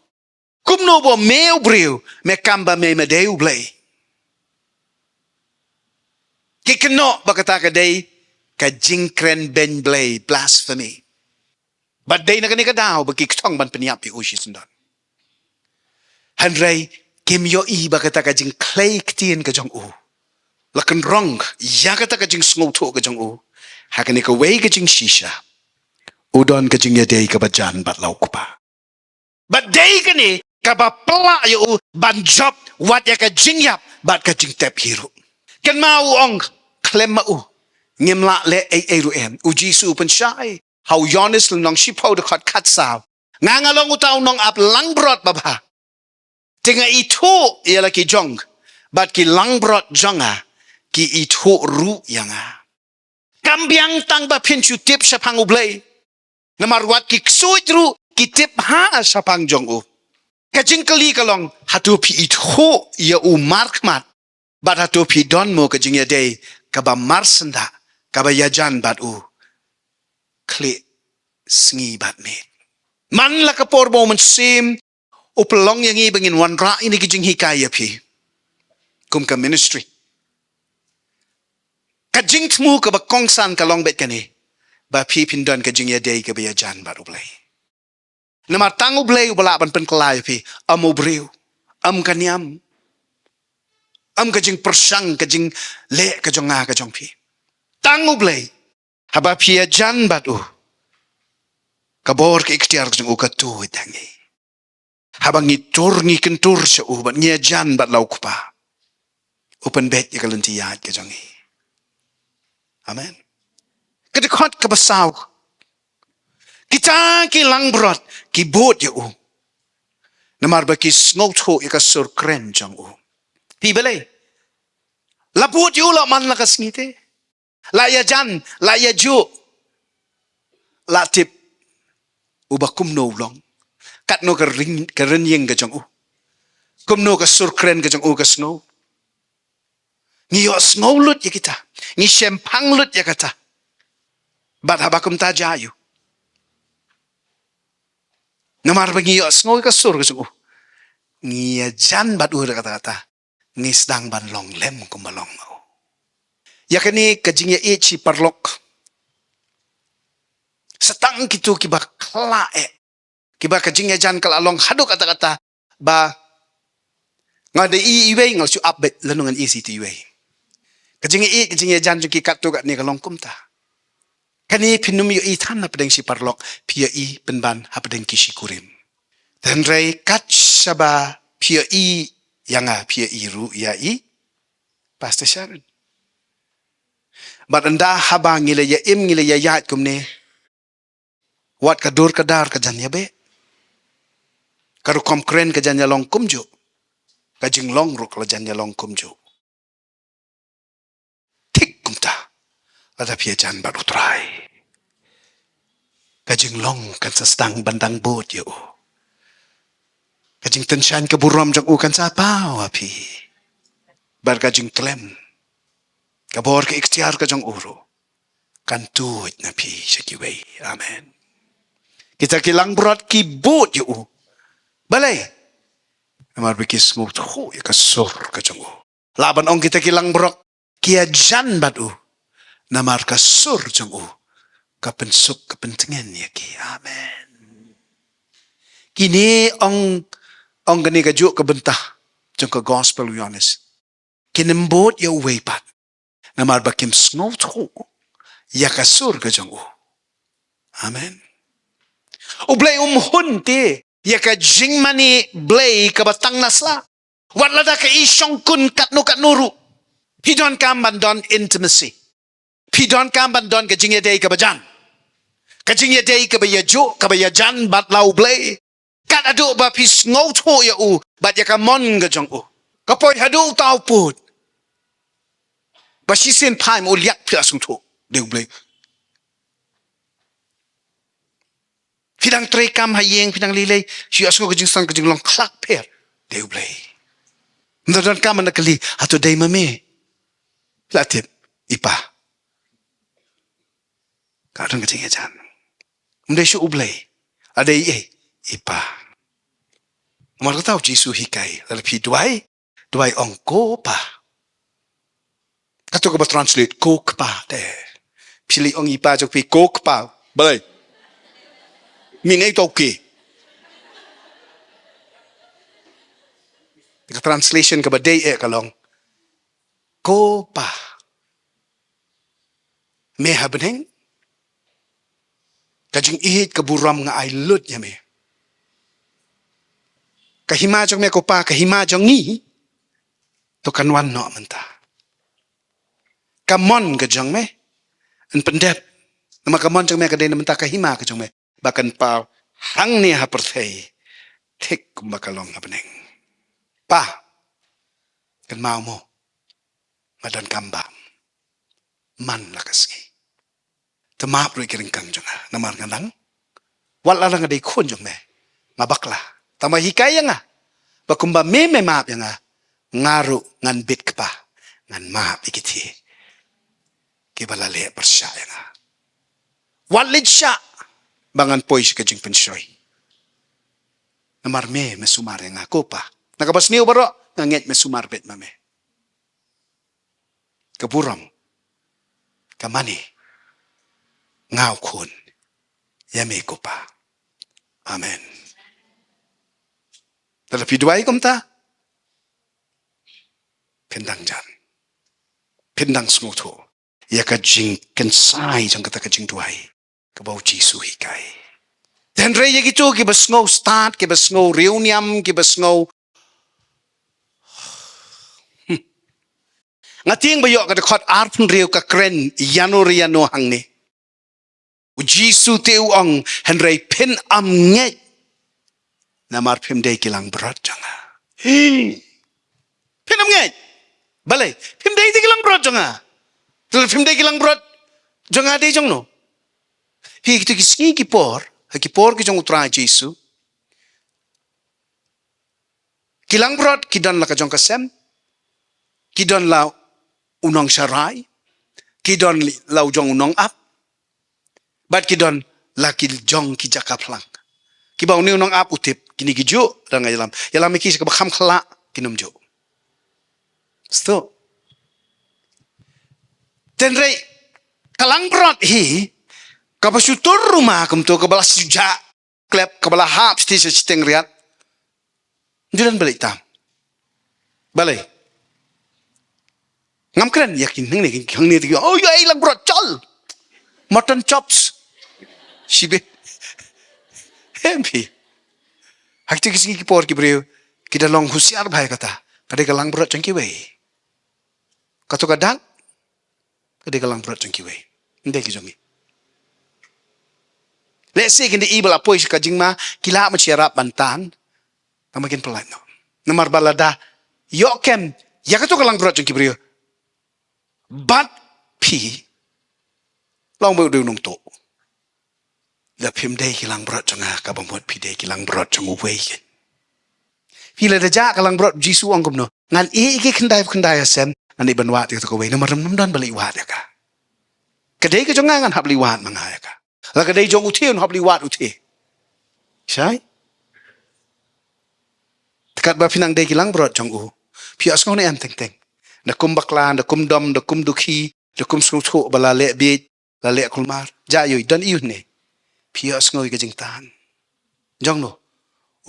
A: Kum no bo meu briu me kamba me medeu blay. Ki keno bakata ka day ka jingkren ben blay blasphemy. But day na kani ka daw baki ktong ban peniap pi ushi sundon. Hanray kim yo i bakata ka jing clay ktien ka jong u. Lakan rong ya kata ka jing sngoto ka jong u. Hakani ka way ka jing shisha. Udon ka jing ya day ka bajan bat lau kupa. But day kani ka ba pala yo ban job wat ya ka jing yap bat ka jing tep hiru. Kan mau ong klem mau ngem la le ai ru em u jisu pen shai how yonis nong shipo de kat saw ngangalong utaw nong ap langbrot baba tinga itu ialah ki jong bat ki langbrot jonga ki itu ru yanga kambiang tang ba pinchu tip sapang ublay namar wat ki suit ru ki tip ha sapang jong u kajing kali kalong hatu pi itu ya u markmat bat hatu pi don mo kajing ya day kaba marsenda kaba yajan bat u kli sngi bat me man la kapor mo man sim upelong yang i bangin wan ra ini kijing hikaya pi kum ka ministry kajing tmu kaba kongsan kalong bet kani ba pi pindon kajing ya day kaba yajan bat ublay namar tang ublay ubala ban pen kelay pi am ubriu am kaniam am kajing persang kajing le kajong nga kajong pi tang ublay haba pi yajan bat u kabor ke ikhtiar kajong u katu itangi habang itur ngi kentur sa u bat ngi yajan bat lau kupa upan bet ya kalunti yad kajong i amen kadikot kabasaw kita ki langbrot ki bot ya u namar ba ki sngot ho ya kasur kren jong u pi balay la bot yu la man la kasngite la ya jan la ya ju la tip uba kumno long kat no ka rin yeng ka jong u kumno ka sur kren ka jong u ka snow ni yo snow lut ya kita ni shempang lut ya kata bat habakum ta jayu namar ba ni yo snow ka sur ka jong u ni ya jan bat u kata ni sedang ban long lem kumalong mo yakani kajing ya ichi parlok setang kitu kiba klae kiba kajing ya jan kalalong haduk kata-kata ba ngade i iwe ngal su update lenungan isi ti iwe kajing ya jan ki katu kat ni kalong kumta kani pinum yo i tan na pedeng si parlok pia i penban hapedeng kishi kurim dan rei kat saba pia i yanga pia i ru ya i Pastor Sharon bat anda habang ngile ya im ngile ya yat kumne wat kadur kadar ka janya be karu komkren ka janya long kumju ka jing long ru ka janya long kumju tik kumta ada pia jan bat utrai ka jing long kan sa stang bandang bot yo ka jing tenshan ka buram jang u kan sa pao api bar ka jing klem kabor ke ikhtiar ka jong uru kan tuit na pi shakiway amen kita kilang brot ki bot yu balay namar bikis smooth ho ya kasur ka jong u laban ong kita kilang brot kia jan bat u namar kasur jong u kapensuk kapentingen ya ki amen kini ong gani ka juk ka bentah jong ka gospel yones kinembot ya way pat namar bakim snot ho ya kasur ka jong u amen ublay hunti ya ka jingmani blay ka batang nasla wala da ka isyong kun katno katnuru pidon kam bandon intimacy pidon kam bandon ka jingya day ka bajan ka jingya day ka bayajo ka bayajan bat lau blay kat adu ba pis snot ho ya u bat ya ka mon ka jong u kapoi hadu tau put ba sisen pai mo liak pia sung tho deu blei phidang trekam hayeng phidang lilei si asko kajing sang kajing long klak per deu blei ndadan kam na kali ato dei mame latip ipa ka dang kajing ajan mde shu ublei adei ipa mar ka tau jisu hikai la phi duai ong ko pa kato ko ba translate ko pa de pili ong ipa jok pi ko pa balai minei to ke ka translation ka ba dei kalong ko pa me habneng kajing ihit ka buram nga ai lut nya me kahima jong me ko pa kahima jong ni to kanwan no manta kamon ka jong me en pendep nama kamon jong me ka de manta kahima ka jong me bakan pa hang ni ha perthei thik makalong habneng pa kan mau mo madan kamba man lakasgi tamap ri kiring kang jong namar ngandang wala lang de khon jong me mabakla tama hikaya nga bakumba me map yang ngaru ngan bit kpa ngan map ikiti kibalale persyaya nga walid sya bangan pois ka jing pensyoy namar me mesumar yang ko pa nakabas niyo baro nganget mesumar bet mame kaburam kamani ngaw kun yame ko pa amen talapi duai kumta pendang jan pendang smuto ya ka jing kan sai jang kata ka jing duai ka bau jisu hikai dan re ye gitu ki basngo start ki basngo reuniam ki basngo ngating bayo ka khot arpun reu ka kren yano hang ni jisu teu ong henrei pen am nge namar pem dei kilang berat janga pen am nge balai pem dei kilang berat janga tul pem dei kilang berat janga dei jong no hi kitu ki por ki jong utra jisu kilang berat kidan la ka jong kasem kidan la unong sharai kidon lau jong unong ap bat kidon la kil jong ki jakaplang ki bau ni unong ap utip kini gijo rang yalam ki ka kham khla kinum jo sto tenre Langbrot hi ka basutur rumah kum to ka balas suja klep ka bala hap sti se steng riat dilan balik tam balai ngam keren yakin ning ni khang ni oh ya Langbrot chol mutton chops sibe hempi hakti kisi ki por ki breu ki da long husiar bhai kata kade ka Langbrot changki wei kato kadang kade ka Langbrot changki wei ndek ki jongi let's say kinde ibal apoi ka jingma kila ma chera bantan tamakin pelan no namar balada yokem ya kato ka Langbrot changki breu bat pi long beu du nong to la phim dei ki Langbrot changa ka bamot pi dei ki Langbrot chang wei ken pi la da ja ka Langbrot jisu ong kum no ngan ki khandai asem ani banwa ti ko wei no maram nam don bali wa ka kadai ka changa ngan habli wa manga ka la kadai jong uthiun habli wa uthi sai takat ba pinang dei ki Langbrot chang u pi as ngone am teng teng na kum bakla na kum dom na kum dukhi na kum snu tho bala le bi la le kulmar ja yoi dan iu ne pias ngoi ke jing tan jong no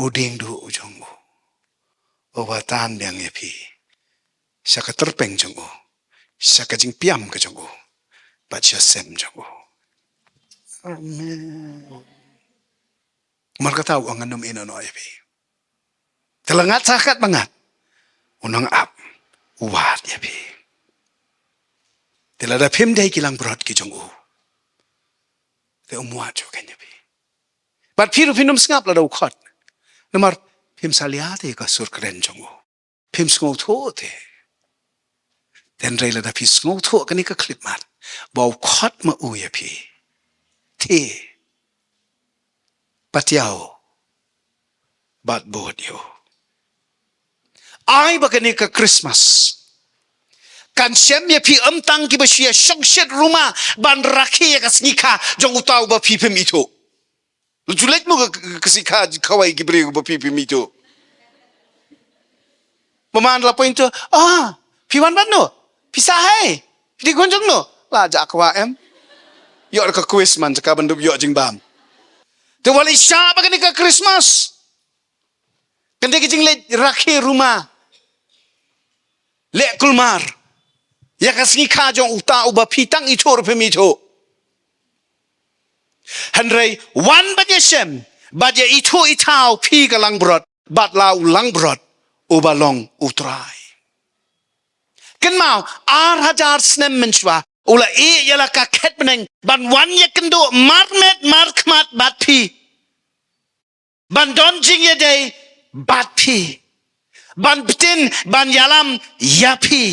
A: u ding du u jong o ba tan yang ye pi sa ka terpeng jong o sa ka jing piam ka jong o ba cha sem jong o amen mar ka tau ang anum ino no ye pi telangat sakat bangat unang ap uwat ye pi telada phim dei ki Langbrot ki jong o te umwa jo kan ye pi bat phiru phinum ngap la do khot namar phim saliate ka sur kren jong o พิมพ์สงบทั่วเถแต่ในระดับพี่สงบทั่วกันนี่ก็คลิปมันบอกคอดมาอุยพี่ที่ปัจเจ้าบาดโบดอยู่ไอ้บักนี่ก็คริสต์มาสกันเชมยพี่ตังกิบเชียชงเช็ดรูมาบันรักเฮียกับสนิกาจงอุตาวบะพี่พิมิโตจุเล็กมุกสิกาเขาไอ้กิบเรียกบะพี่พิมิโตประมาณละpointพี่วันบันโนพี่สาให้พี่ดีคนจงโนลาจากว่ายอดก็คริสต์มาสจะกับบันดุบยอดจิงบามแต่วันอิชาบักนี่ก็คริสต์มาสกันเด็กจริงเลยรักเฮียรูมาเละกุลมาร์อยากสนิกาจงอุตาอุบะพี่ตั้งอิโตรพิมิโตฮันเรย์วันบัดเยเชมบัดเยอิโตอิทาวพี่กับลังบรอดบัดลาวลังบรอดอุบะลองอุตรายกันมา8,000 snem menshwa ula yala ka khet beneng ban wan ye kendo marmet markmat bat phi ban don jing ye day bat phi ban bitin ban yalam ya phi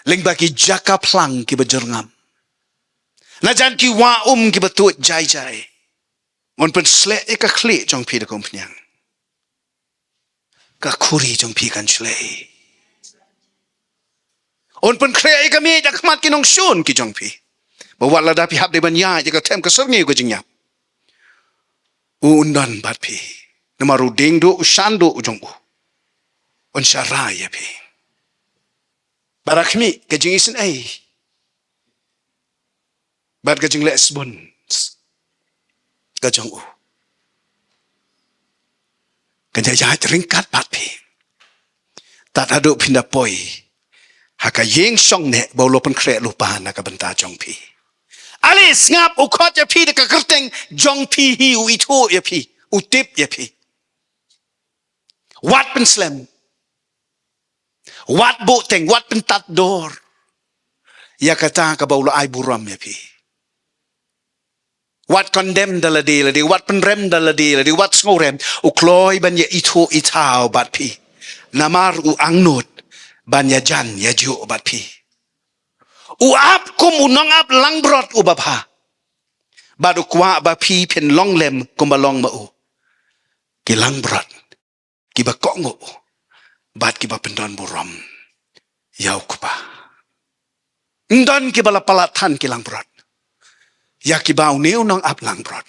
A: leng baki jaka plang ki bajurngam na jan ki wa ki batut jai jai on pen sle e ka khle jong phi de kompnyang ka khuri jong phi kan sle on pen khle e ka mi da khmat ki nong shun ki jong phi bawa la da pi hab de ban ya je ka tem ka ser ngi ko jing ya undan bat phi namaru ding do ushan do ujong on shara ya phi barakmi ka jing isin ai bat ka jing le sbon ka jong kan ja ringkat bat phi tat adu pinda poi haka yeng song ne bolo pen kre lupa na ka benta jong phi alis ngap u khot ya phi de ka kerteng jong phi hi u itu ya phi u tip ya phi wat pen slam wat bo teng wat pen tat dor ya kata ka bolo ai buram ya phi wat condemn dalade wat pen rem dalade wat ngorem u kloy ban ya itu itao bat phi namar u angnut ban ya jan ya ju bat phi u ap kum u nong ap langbrot u bapha badu kwa ba phi pen long lem kum ba long ma u ki langbrot ki ba ko ngo bat ki ba pendon buram yau kupa ndon ki bala palathan ki langbrot ya ki ba neu nong ap langbrot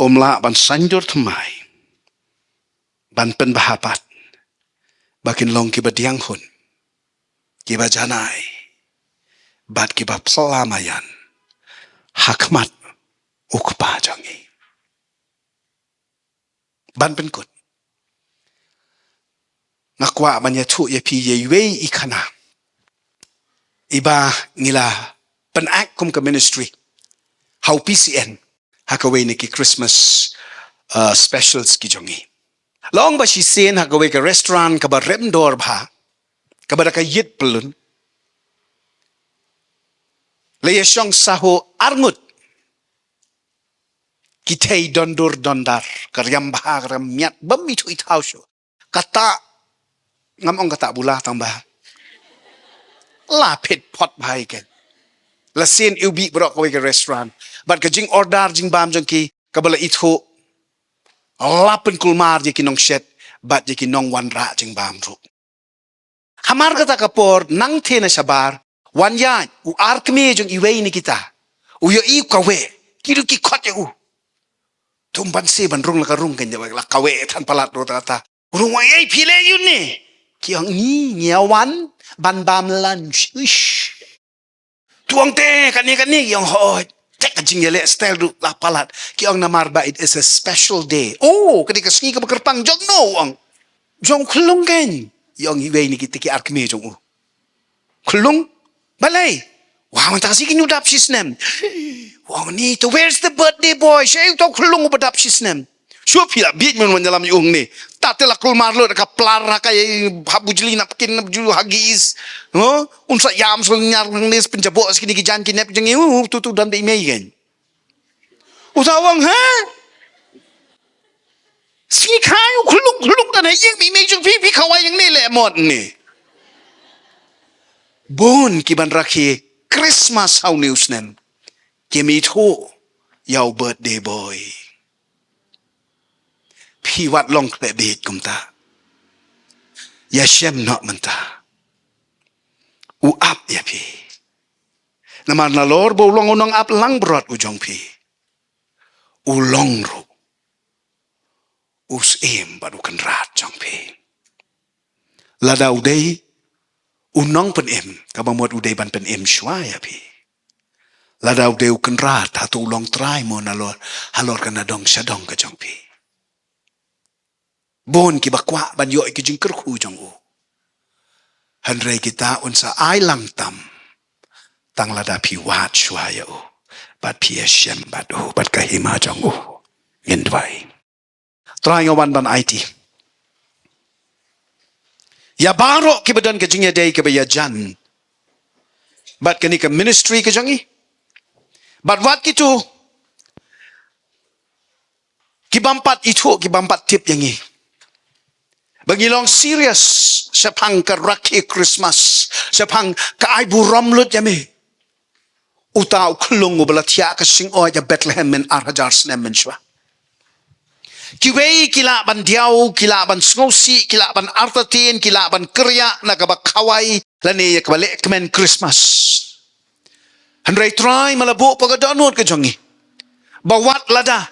A: omla ban sanjur thmai ban pen bahapat bakin long ki ba diang hun ki ba janai bat ki ba pelamayan hakmat ukpa jangi ban pen kut ngakwa banya thu ye pi ye we ikana iba ngila pen ak kum ka ministry how PCN hakawe ni ki Christmas specials ki jangi long ba si sen hakawe ka restaurant ka ba rem dor bha ka ba ka yit plun le yeshong saho armut kitei dondur dondar karyam bha karyam miat bami thu ithau sho kata ngamong kata bula tambah la pit pot bhai ken la sen ubi brok ka restaurant but ka jing order jing bam jong ki ka bala itho lapen kulmar je ki nong shet bat je ki nong wan ra jing bam ru hamar kata kapor nang the na sabar wan ya u arkme jong iwei ni kita u yo i ka we kiru ki khot u tum ban se ban rung la ka rung ken ja la ka we than palat ro ta rung wa ei phile yun ni ki ang ni nyawan ban bam lunch ish tuang te kan ni yang hoi tek jing yele style du la palat ki ang namar ba it is a special day kadi ka singi ka bakerpang jong no ang jong khulung ken yang iwei ni kita ki arkme jong u khulung balai wow ta si kinu dap sisnem wow ni to where's the birthday boy shay to khulung ba dap sisnem shu pila bit men dalam yung ni tatela kulmar lo ka plar ka habujli napkin nabju hagis unsa yam sul nyar nes penjabo skini ki jan kinep jeng tu dan be imei gen usawang ha si khai khulung dan yeng mi mei jeng pi khawai yang ni le mod ni Bon kiban rakhi Christmas hau news nem. Kimi tho yau birthday boy. Pi wat long kle bit kum ta. Ya shem not manta. U ap ya pi. Naman na lor bo long unong ap Langbrot u jong pi. U long ro. Us em badu kan rat jong pi. Lada udai unong pen em kabamot udai ban pen em shwa ya pi. Lada udai u kan rat hatu long try mo na lor halor kan na dong shadong ka jong pi. Bon ki bakwa ban yo ki jing kerku jong u. Hanrei kita unsa ai lang tam. Tang lada pi wat shwa ya u. Bat pi shem bat u bat kahima jong u. Yen dwai. Try ngawan ban IT. Ya baro ki badan ka jingya day ka baya jan. Bat kani ka ministry ka jangi. Bat wat kitu. Ki bampat itu ki bampat tip yangi. Bangilong serious sapang ka rakhi Christmas. Sapang ka ay buram lut yami. Utaw klung ubalatia ka sing o ya Bethlehem men arhajar snem men shwa. Kiwei kila ban diaw, kila ban sngosi, kila ban artatin, kila ban kerya nagabakaway lani yakbalik men Christmas. Hanray try malabo pagadanod ka jongi. Bawat lada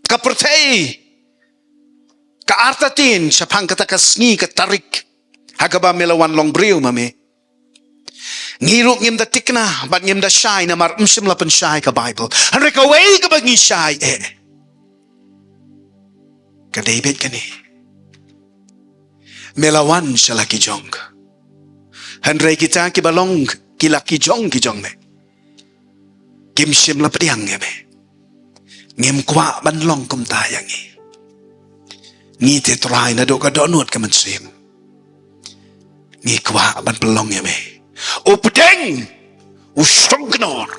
A: kapertay ka artatin sa pangkatakasngi katarik hagaba melawan long briw mami. Ngiruk ngim da tikna bat ngim da shy na mar umsim lapan shy ka Bible. Hanray kaway ka bagi shy ka David kani melawan siya laki jong hanray kita kibalong kilaki jong me kim sim la padiang me ngem kwa ban long kum tayang ngi te try na do ka donut ka man sim ngi kwa ban pelong me o pudeng o stongnor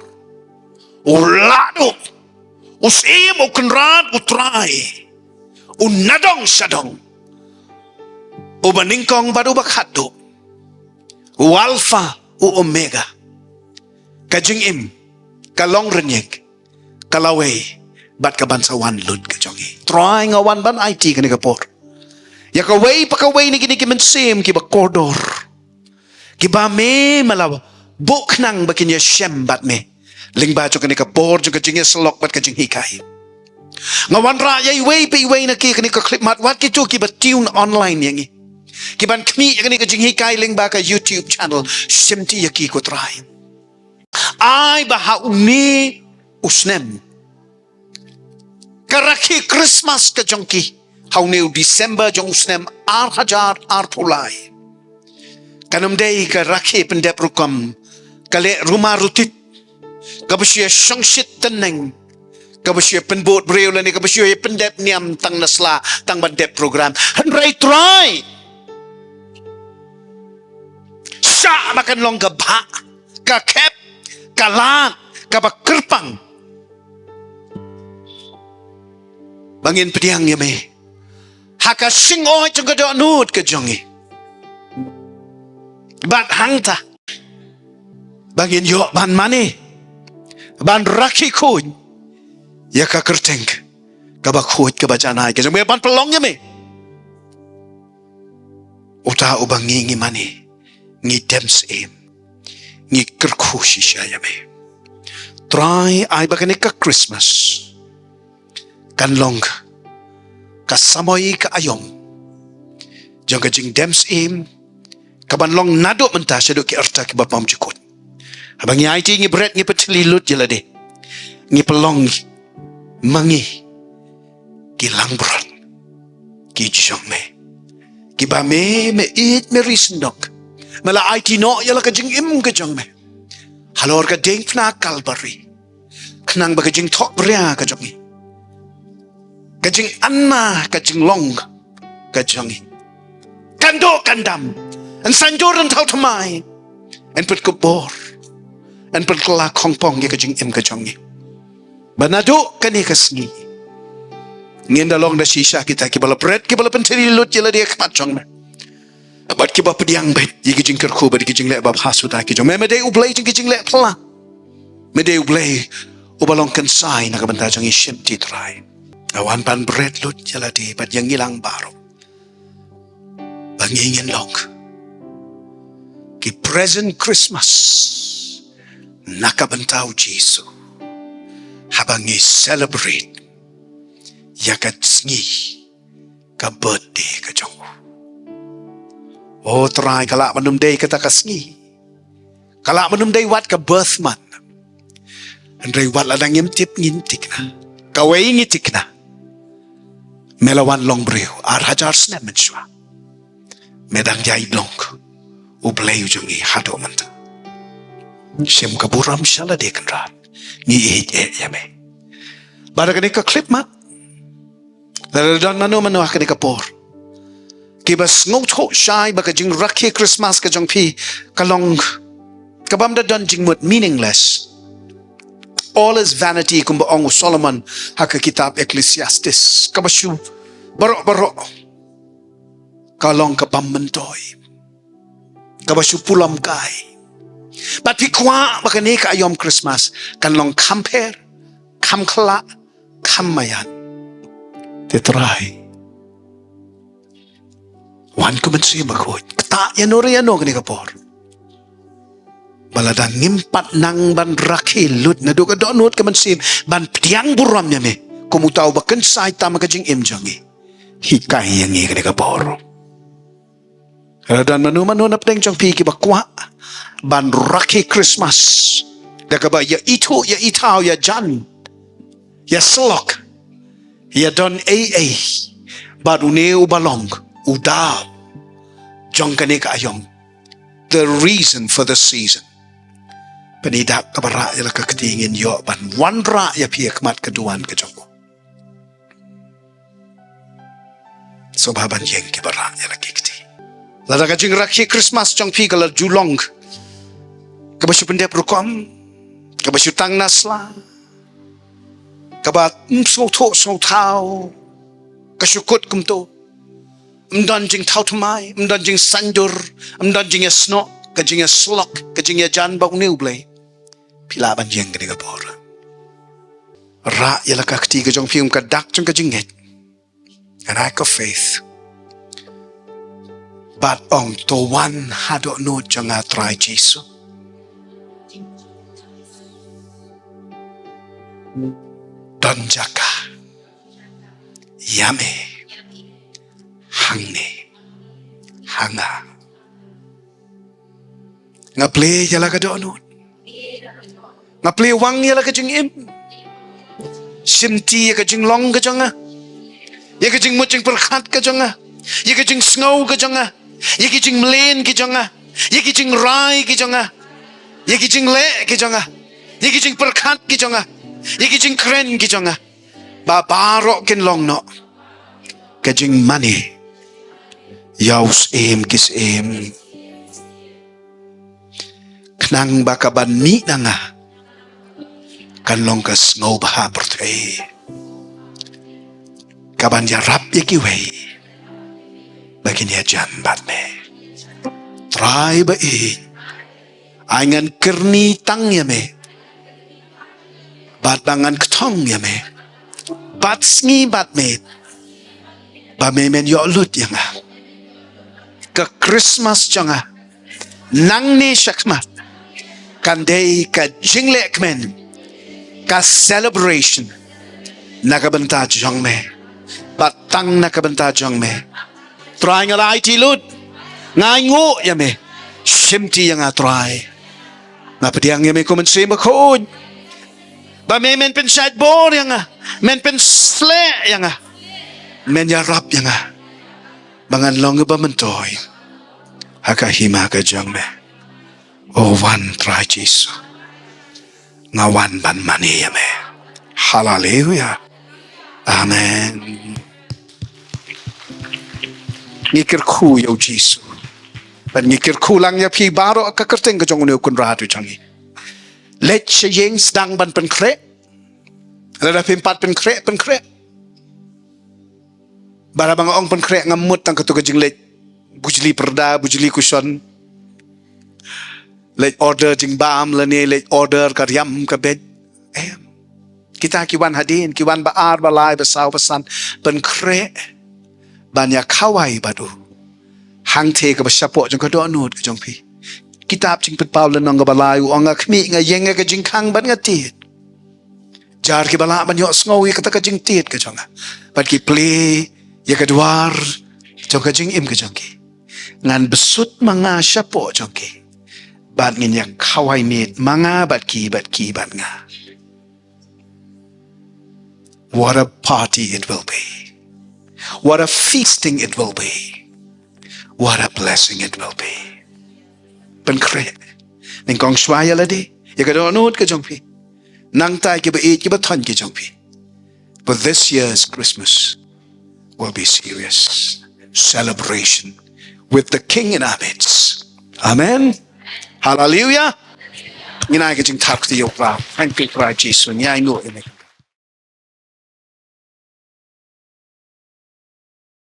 A: o lado o sim o kenrat o try unadong sadong ubaningkong badu bakhado u alpha u omega kajing im kalong renyek kalawe bat ka bansawan lud kajongi trying awan ban IT kani kapor ya kaway pakaway ni gini kimen sim ki bakordor ki ba me malaw buk nang bakin ya shem bat me lingba jo kani kapor jo kajing ya selok bat kajing hikai ngawan raya iway pe iway na ki kani ka clip mat wat ki tu ki ba tune online yangi ki ban kmi kani ka jinghi kai ling ba ka YouTube channel simti yaki ko try ai ba ha uni usnem karaki Christmas ka jongki how new December jong usnem ar hajar ar pulai kanum day ka rakhi pendep rukam kale rumah rutit kabusya shangshit teneng kabusya penbot breu lani kabusya pendep niam tang nasla tang bandep program hanray try sa makan long ka ba ka kep ka lat ka bakerpang bangin pediang ya me haka singoy chung ka donut ka jongi bat hangta bangin yo ban mani ban rakhi kuj ya ka kerteng ka bakhot ka bajanay ka jang ban pelong ya me uta ubang ngi mani ngi dems em ngi kerkhushi siya ya me try ay bakani ka Christmas kanlong ka samoy ka ayong jang ka jing dems em ka banlong nado menta siya do ki arta ki bapam jikot habang ngi IT ngi bret ngi petlilut jelade ngi pelong mangi ki Langbrot ki jong me ki ba me it me risndok mala IT no yala ka jing im ka jong me halor ka ding fna Calvary knang ba ka jing thok bria ka jong ka jing anna ka jing long ka jong kando kandam an sanjoran thau thamai an put ko bor an put la khongpong ka jing im ka jong banado kani kasngi ngenda long da shisha kita ki bala bread ki bala penteri lut jela dia kmat chong me Abat ki ba pediang bet yi ki jing kerku ba ki jing le ba hasu ta ki jong me de ublay jing ki jing le pla me de ublay ubalong kan sai na ka banta jang ishim ti try awan pan bread lut jala di bat yang ilang baro bangingin long ki present Christmas nakabantao Jesu habang i-celebrate yakat sngi ka birthday ka jong oh try kala manum day kata ka sngi kala manum day wat ka birth month andray wat la dang tip ngintik na kaway ngitik na melawan long breu ar hajar snap menshwa medang jay long ublay jungi hado manta shem kaburam shala de kanrat ni yame baragani ka clip mat dan manu akani ka por kibas ngau tho shai baka jing rakhi Christmas ka jong pi kalong kabam da don jing mut meaningless all is vanity kumba ong Solomon haka kitab Ecclesiastes kabashu barok kalong kabam mentoy kabashu pulam kai but pikwa makani ka ayom Christmas kan long compare kam kala kam mayan te try wan ko man siya makoy ta yanori ano kani kapor baladang ngimpat nang ban rakhi lut na do ka donot ka man sim ban tiang buram niya me kumutaw ba kan sai tama ka jing imjangi hikay yang kani kapor dan manu napdeng jong pi ki bakwa ban rakhi Christmas dakaba ya itu ya itaw ya jan ya slok ya don barune ubalong udaw jong kani ka ayong the reason for the season panidak kabara ya kakatingin yo ban wanra ya piyak mat kaduan ka jong so baban yeng kibara ya kikti lada ka jing rakhi Christmas jong pi kala julong kabasyu pendep rukom kabasyu tang nasla kabat so tau kasyukut kumto mdan jing tau tumai mdan jing sandur mdan jing sno ka jing slok ka jing jan bau new blay pila ban jeng gani ka bor ra yala ka kti ka jong pium ka dak jong ka jing het an act of faith but ong to one hado no jang a try Jesu don jaka yame hangne hanga nga play yala ka doon nga play wang yala ka jing im simti ya ka jing long ka jonga ya ka jing muching perkhat ka jonga ya ka jing snow ka jonga ya ka jing mlen ka jonga ya ka jing rai ka jonga ya ka jing le ka jonga ya ka jing perkhat ka jonga ya ka jing kren ka jonga ba barok kin long no ka jing money yaus kis knang baka ban mi nanga kan long kas ngau baha portray kaban ya rap yaki way bagin ya jan bat me try ba angan kerni tang ya me bat bangan ktong ya me bat sngi bat me ba me men yo lut ya nga ka Christmas janga nang ni shakmat kandei ka jingle kmen ka celebration nakabanta jong me batang nakabanta jong me try nga lai ti lut ngai ngo ya me shimti yang try na pediang ya me kumen sima khod ba me men pen shad bor yang men pen sle yang men ya rap yang bangan long ba mentoy haka hima ka jong me oh one try Jesus nga one ban mani ya me hallelujah amen ngikir khu yo Jesus ban ngikir khu lang ya pi baro ka kerteng ka jong ne kun ra tu changi let she yeng stang ban pen kre ada pimpat pen kre bara bang ong pen kre ngamut tang ka tu ka jing let bujli perda bujli kushon late order jing bam lani late order karyam kabet kita kiwan hadin kiwan baar balai besau pesan pen kre banyak kawai badu hang te ka basyapo jong ka do nut ka jong pi kitab jing pet paul nong ka balai ong ka khmi nga yeng ka jing khang ban nga ti jar ki bala ban yo sngowi ka ta ka jing tit ka jong bat ki play ya ka duar jong ka jing im ka jong ki ngan besut manga syapo jong ki bat ngin ya kawai mit manga bat ki bat nga. What a party it will be. What a feasting it will be. What a blessing it will be. Pen kre. Ning kong swaya la di. Ya ka do nut ka jong pi. Nang tai ki ba eat ki ba ton ki jong pi. But this year's Christmas will be serious. Celebration with the King in our midst. Amen. Hallelujah. Nginai ka jing tak ti yo pra. Thank you, Christ Jesus. Nyai ngut ini.